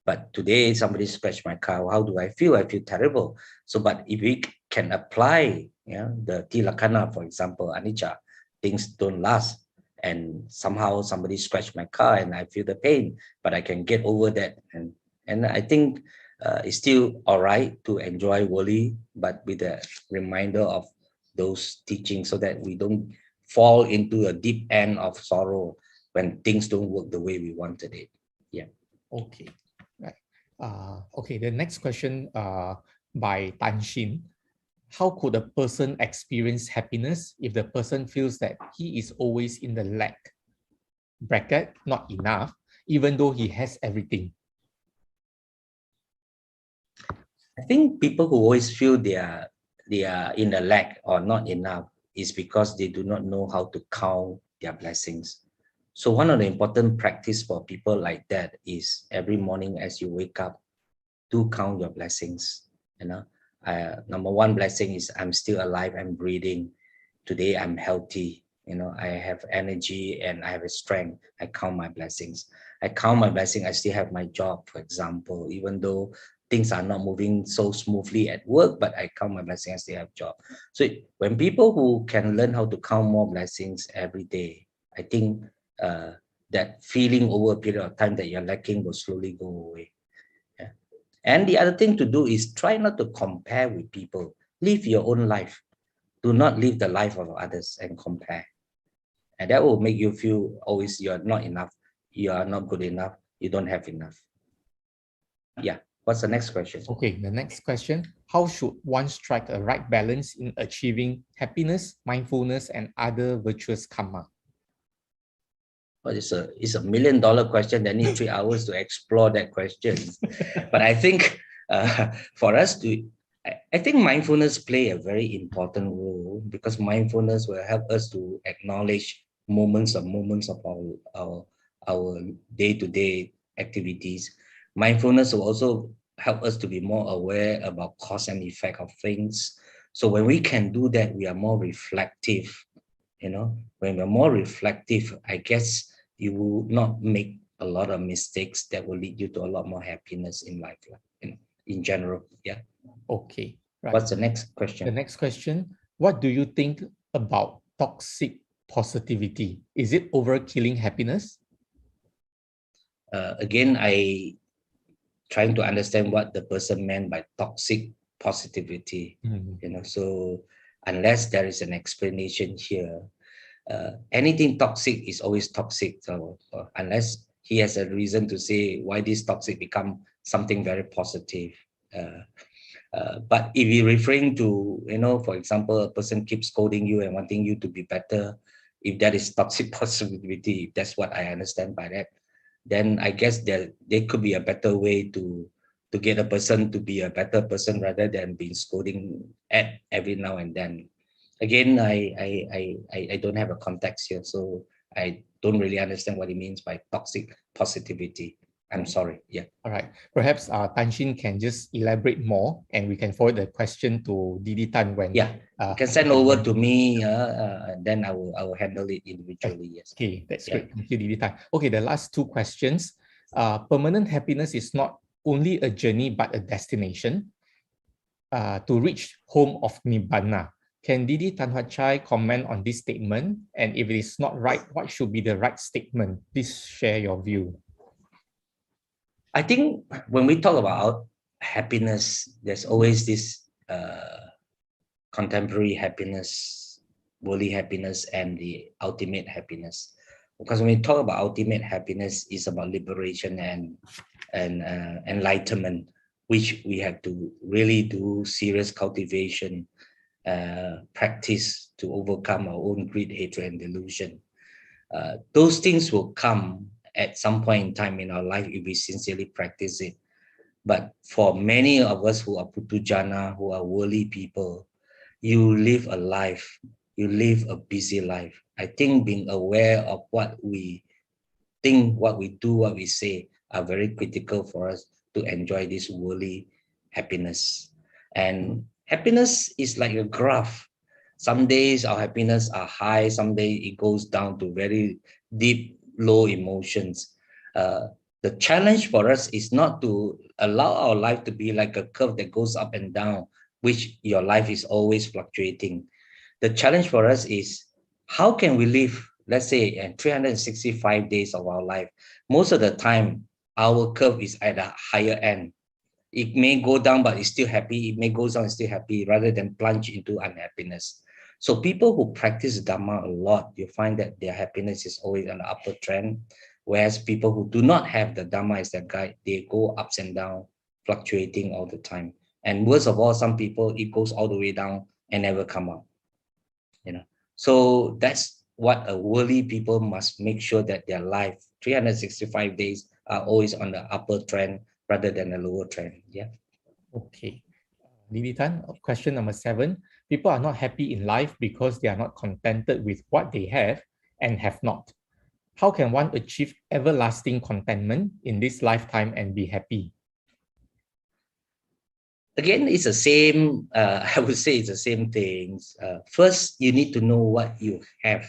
but today somebody scratched my car. How do I feel? I feel terrible. So, but if we can apply, the tilakkhana, for example, anicca, things don't last, and somehow somebody scratched my car and I feel the pain, but I can get over that, and I think it's still all right to enjoy worldly, but with a reminder of those teachings, so that we don't fall into a deep end of sorrow when things don't work the way we wanted it. Yeah. Okay, right. Okay, the next question by Tan Shin. How could a person experience happiness if the person feels that he is always in the lack, bracket, not enough, even though he has everything? I think people who always feel they are in the lack or not enough is because they do not know how to count their blessings. So one of the important practice for people like that is every morning as you wake up, do count your blessings. Number one blessing is I'm still alive, I'm breathing. Today I'm healthy. I have energy and I have a strength. I count my blessings. I count my blessing. I still have my job, for example, even though things are not moving so smoothly at work, but I count my blessings. I still have job. So when people who can learn how to count more blessings every day, I think that feeling over a period of time that you're lacking will slowly go away. Yeah. And the other thing to do is try not to compare with people. Live your own life. Do not live the life of others and compare. And that will make you feel always you're not enough. You are not good enough. You don't have enough. Yeah. What's the next question? Okay, the next question. How should one strike a right balance in achieving happiness, mindfulness, and other virtuous karma? Well, it's a $1 million question that needs 3 hours to explore that question. But I think for us to, I think mindfulness play a very important role, because mindfulness will help us to acknowledge moments of our day-to-day activities. Mindfulness will also help us to be more aware about cause and effect of things. So when we can do that, we are more reflective. When we're more reflective, I guess you will not make a lot of mistakes that will lead you to a lot more happiness in life, in general. Yeah. Okay, right. What's the next question? The next question. What do you think about toxic positivity? Is it overkilling happiness? Again, I trying to understand what the person meant by toxic positivity. So unless there is an explanation here, anything toxic is always toxic. So unless he has a reason to say why this toxic become something very positive. But if you're referring to, for example, a person keeps scolding you and wanting you to be better, if that is toxic positivity, if that's what I understand by that, then I guess there could be a better way to get a person to be a better person rather than being scolding at every now and then. Again, I don't have a context here, so I don't really understand what it means by toxic positivity. I'm sorry. Yeah. All right. Perhaps Tan Shin can just elaborate more, and we can forward the question to Dd Tan when. Yeah. You can send over to me, then I will handle it individually. Yes. Okay, that's great. Thank you, Dd Tan. Okay, the last two questions. Permanent happiness is not only a journey but a destination to reach home of Nibbana. Can Dd Tan Huat Chye comment on this statement? And if it is not right, what should be the right statement? Please share your view. I think when we talk about happiness, there's always this contemporary happiness, worldly happiness, and the ultimate happiness. Because when we talk about ultimate happiness, it's about liberation and enlightenment, which we have to really do serious cultivation, practice to overcome our own greed, hatred, and delusion. Those things will come at some point in time in our life if we sincerely practice it. But for many of us who are putujana, who are worldly people, you live a life, you live a busy life. I think being aware of what we think, what we do, what we say are very critical for us to enjoy this worldly happiness. And happiness is like a graph. Some days our happiness are high, some days it goes down to very deep, low emotions. The challenge for us is not to allow our life to be like a curve that goes up and down, which your life is always fluctuating. The challenge for us is how can we live, let's say, 365 days of our life. Most of the time, our curve is at a higher end. It may go down, but it's still happy. It may go down, it's still happy, rather than plunge into unhappiness. So people who practice Dhamma a lot, you find that their happiness is always on the upper trend. Whereas people who do not have the Dhamma as their guide, they go ups and down, fluctuating all the time. And worst of all, some people, it goes all the way down and never come up. So that's what a worldly people must make sure that their life, 365 days, are always on the upper trend rather than the lower trend. Yeah. Okay. Dd Tan, question number 7. People are not happy in life because they are not contented with what they have and have not. How can one achieve everlasting contentment in this lifetime and be happy? Again, it's the same, I would say it's the same things. First, you need to know what you have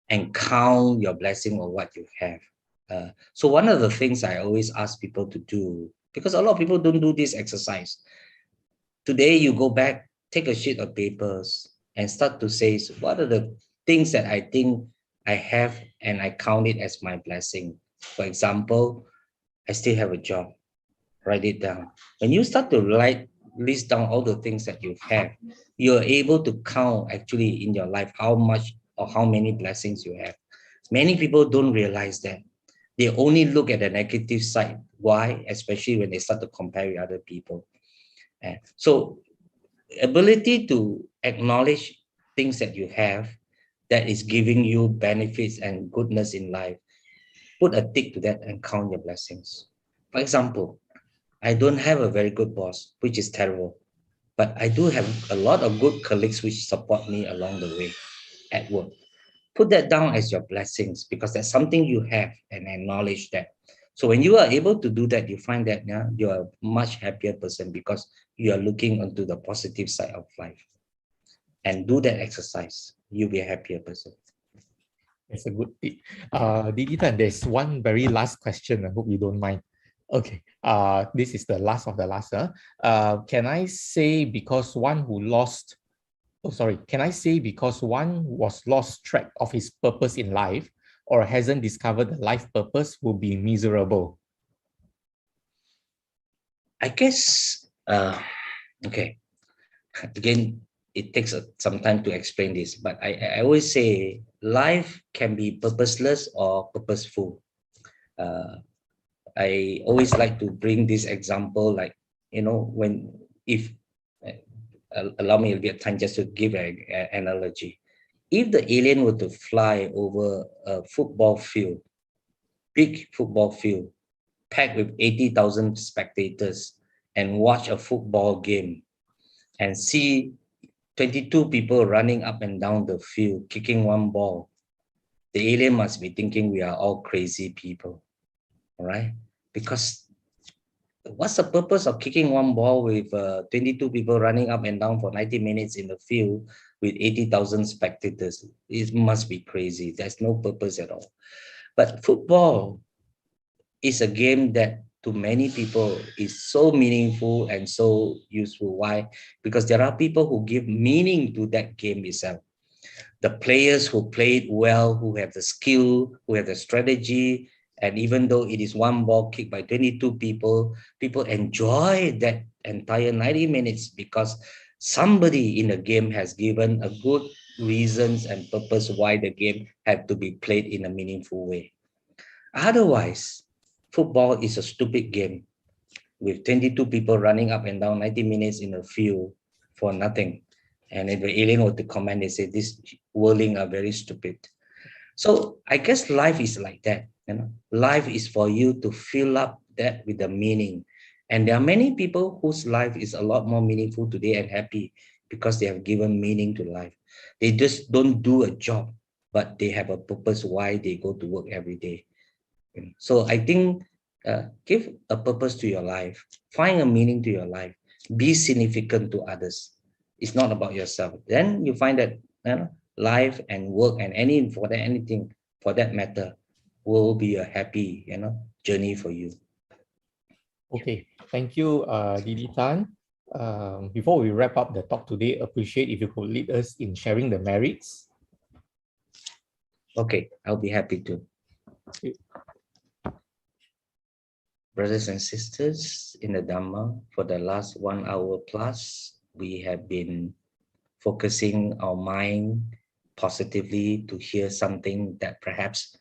and count your blessing on what you have. So one of the things I always ask people to do, because a lot of people don't do this exercise. Today, you go back, take a sheet of papers and start to say, so what are the things that I think I have and I count it as my blessing? For example, I still have a job. Write it down. When you start to list down all the things that you have, you're able to count actually in your life how much or how many blessings you have. Many people don't realize that. They only look at the negative side. Why? Especially when they start to compare with other people. So ability to acknowledge things that you have that is giving you benefits and goodness in life, put a tick to that and count your blessings. For example, I don't have a very good boss, which is terrible, but I do have a lot of good colleagues which support me along the way at work. Put that down as your blessings because that's something you have and acknowledge that. So when you are able to do that, you find that you're a much happier person because you are looking onto the positive side of life. And do that exercise, you'll be a happier person. That's a good tip. Dd Tan, there's one very last question. I hope you don't mind. Okay, this is the last of the last. Can I say because one was lost track of his purpose in life or hasn't discovered the life purpose will be miserable? I guess, okay, again, it takes some time to explain this, but I always say life can be purposeless or purposeful. I always like to bring this example, like, allow me a bit of time just to give an analogy. If the alien were to fly over a football field, big football field, packed with 80,000 spectators, and watch a football game and see 22 people running up and down the field, kicking one ball, the alien must be thinking we are all crazy people, all right? Because what's the purpose of kicking one ball with 22 people running up and down for 90 minutes in the field with 80,000 spectators? It must be crazy. There's no purpose at all. But football is a game that to many people is so meaningful and so useful. Why? Because there are people who give meaning to that game itself. The players who played well, who have the skill, who have the strategy, and even though it is one ball kicked by 22 people, people enjoy that entire 90 minutes because somebody in the game has given a good reasons and purpose why the game had to be played in a meaningful way. Otherwise, football is a stupid game with 22 people running up and down 90 minutes in a field for nothing. And if the alien were to comment, they say, this whirling are very stupid. So I guess life is like that. Life is for you to fill up that with the meaning. And there are many people whose life is a lot more meaningful today and happy because they have given meaning to life. They just don't do a job, but they have a purpose why they go to work every day. So I think give a purpose to your life, find a meaning to your life, be significant to others. It's not about yourself. Then you find that life and work and anything for that matter will be a happy journey for you. Okay, thank you, Dd Tan. Before we wrap up the talk today, appreciate if you could lead us in sharing the merits. Okay, I'll be happy to. Brothers and sisters in the Dhamma, for the last 1 hour plus, we have been focusing our mind positively to hear something that perhaps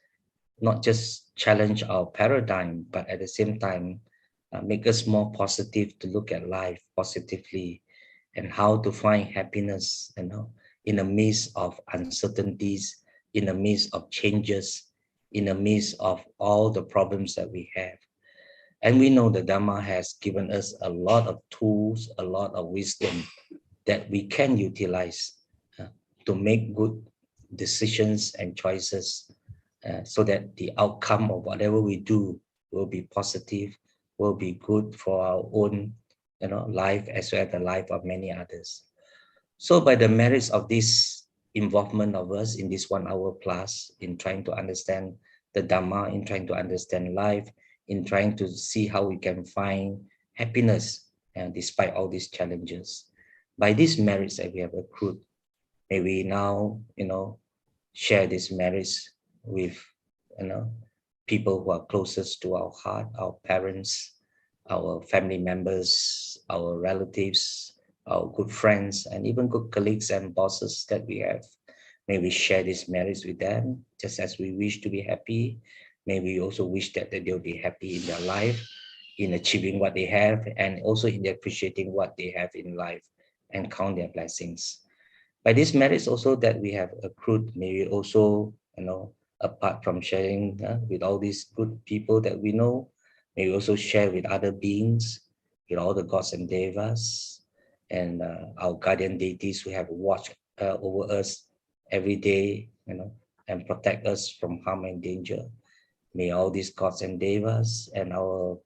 not just challenge our paradigm, but at the same time, make us more positive to look at life positively and how to find happiness, in the midst of uncertainties, in the midst of changes, in the midst of all the problems that we have. And we know the Dhamma has given us a lot of tools, a lot of wisdom that we can utilize to make good decisions and choices so that the outcome of whatever we do will be positive, will be good for our own life as well as the life of many others. So by the merits of this involvement of us in this 1 hour plus in trying to understand the Dhamma, in trying to understand life, in trying to see how we can find happiness despite all these challenges. By these merits that we have accrued, may we now, share these merits with, people who are closest to our heart, our parents, our family members, our relatives, our good friends, and even good colleagues and bosses that we have. May we share these merits with them, just as we wish to be happy. May we also wish that they'll be happy in their life, in achieving what they have, and also in appreciating what they have in life and count their blessings. By these merits also that we have accrued, may we also, apart from sharing with all these good people that we know, may we also share with other beings, with all the gods and devas, and our guardian deities who have watched over us every day, and protect us from harm and danger. May all these gods and devas and our,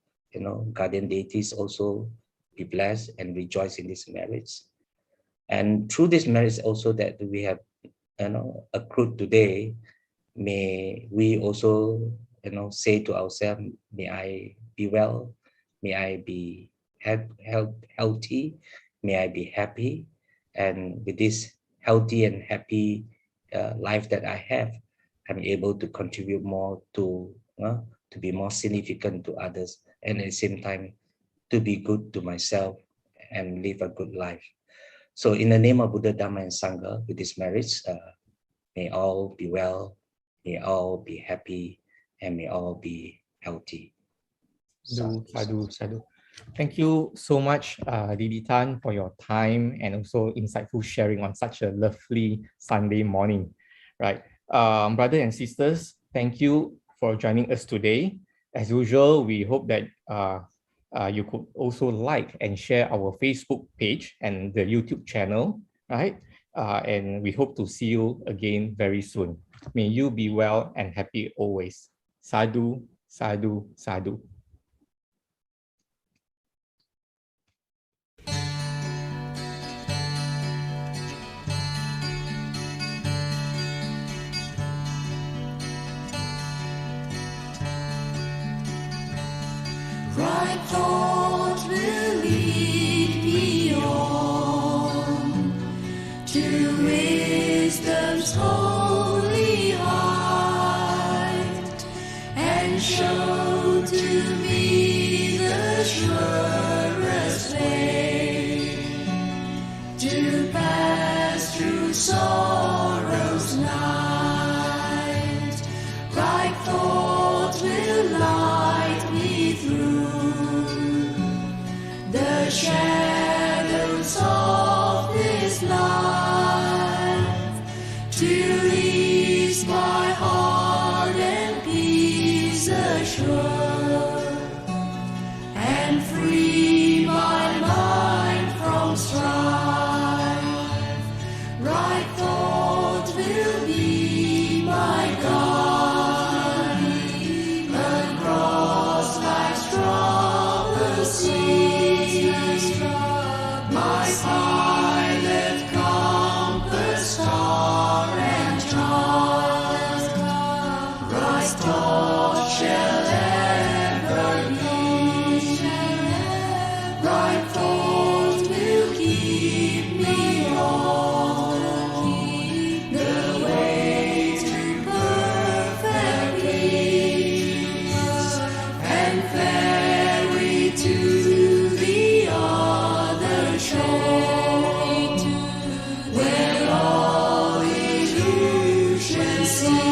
guardian deities also be blessed and rejoice in these merits. And through these merits also that we have, accrued today, may we also, say to ourselves, may I be well, may I be healthy, may I be happy, and with this healthy and happy life that I have, I'm able to contribute more to be more significant to others, and at the same time to be good to myself and live a good life. So in the name of Buddha, Dhamma, and Sangha, with these merits, may all be well, may all be happy, and may all be healthy. Sadhu. Thank you so much, Dd Tan, for your time and also insightful sharing on such a lovely Sunday morning. Right, brothers and sisters, thank you for joining us today. As usual, we hope that you could also like and share our Facebook page and the YouTube channel, right? And we hope to see you again very soon. May you be well and happy always. Sadhu, sadhu, sadhu. Right thought will lead beyond to wisdom's holy height, and show to me the surest way to pass through sorrow's night. Right thought will light me through the shadows of this life, to ease my heart and peace assured, and free thought shall ever lead. Right thought will keep me on the way to perfect peace, and ferry to the other shore, where all illusion cease.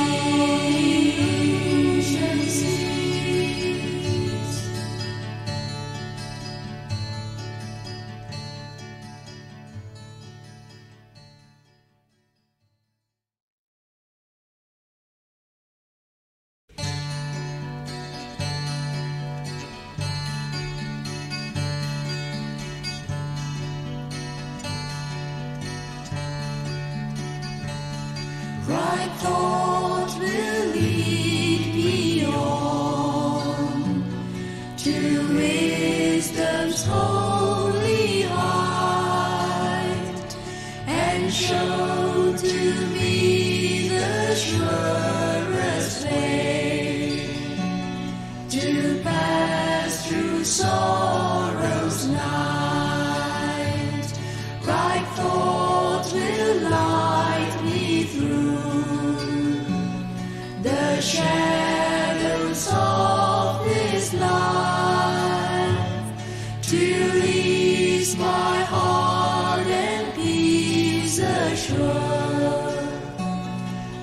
Right thought will lead me on to wisdom's holy height, and show to me the surest way to pass through sorrow's night. Right thought will light me through the shadows of this life, to ease my heart and peace assure,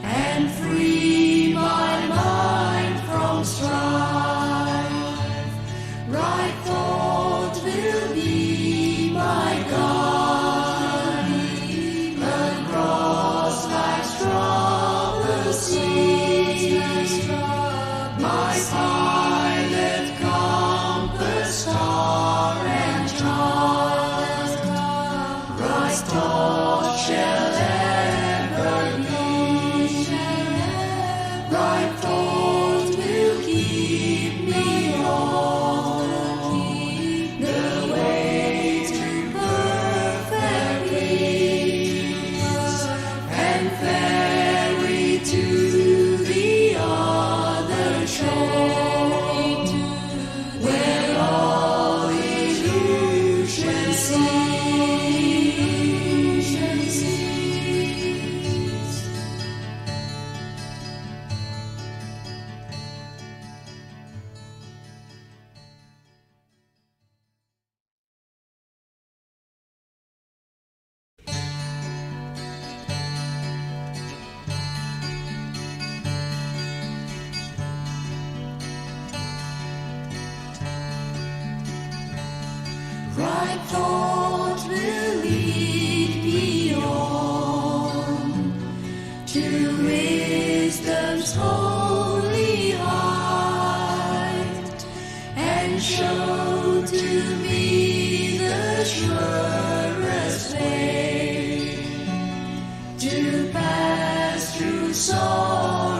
and free my mind from strife. Right thought will be my guide across life's troubled sea, my pilot, compass, star and child. Right thought shall ever lead. Right thought will keep me on the way to perfect peace, and ferry to the other shore, where all illusion cease. Right thought will lead me on to wisdom's holy height, and show to me the surest way to pass through sorrow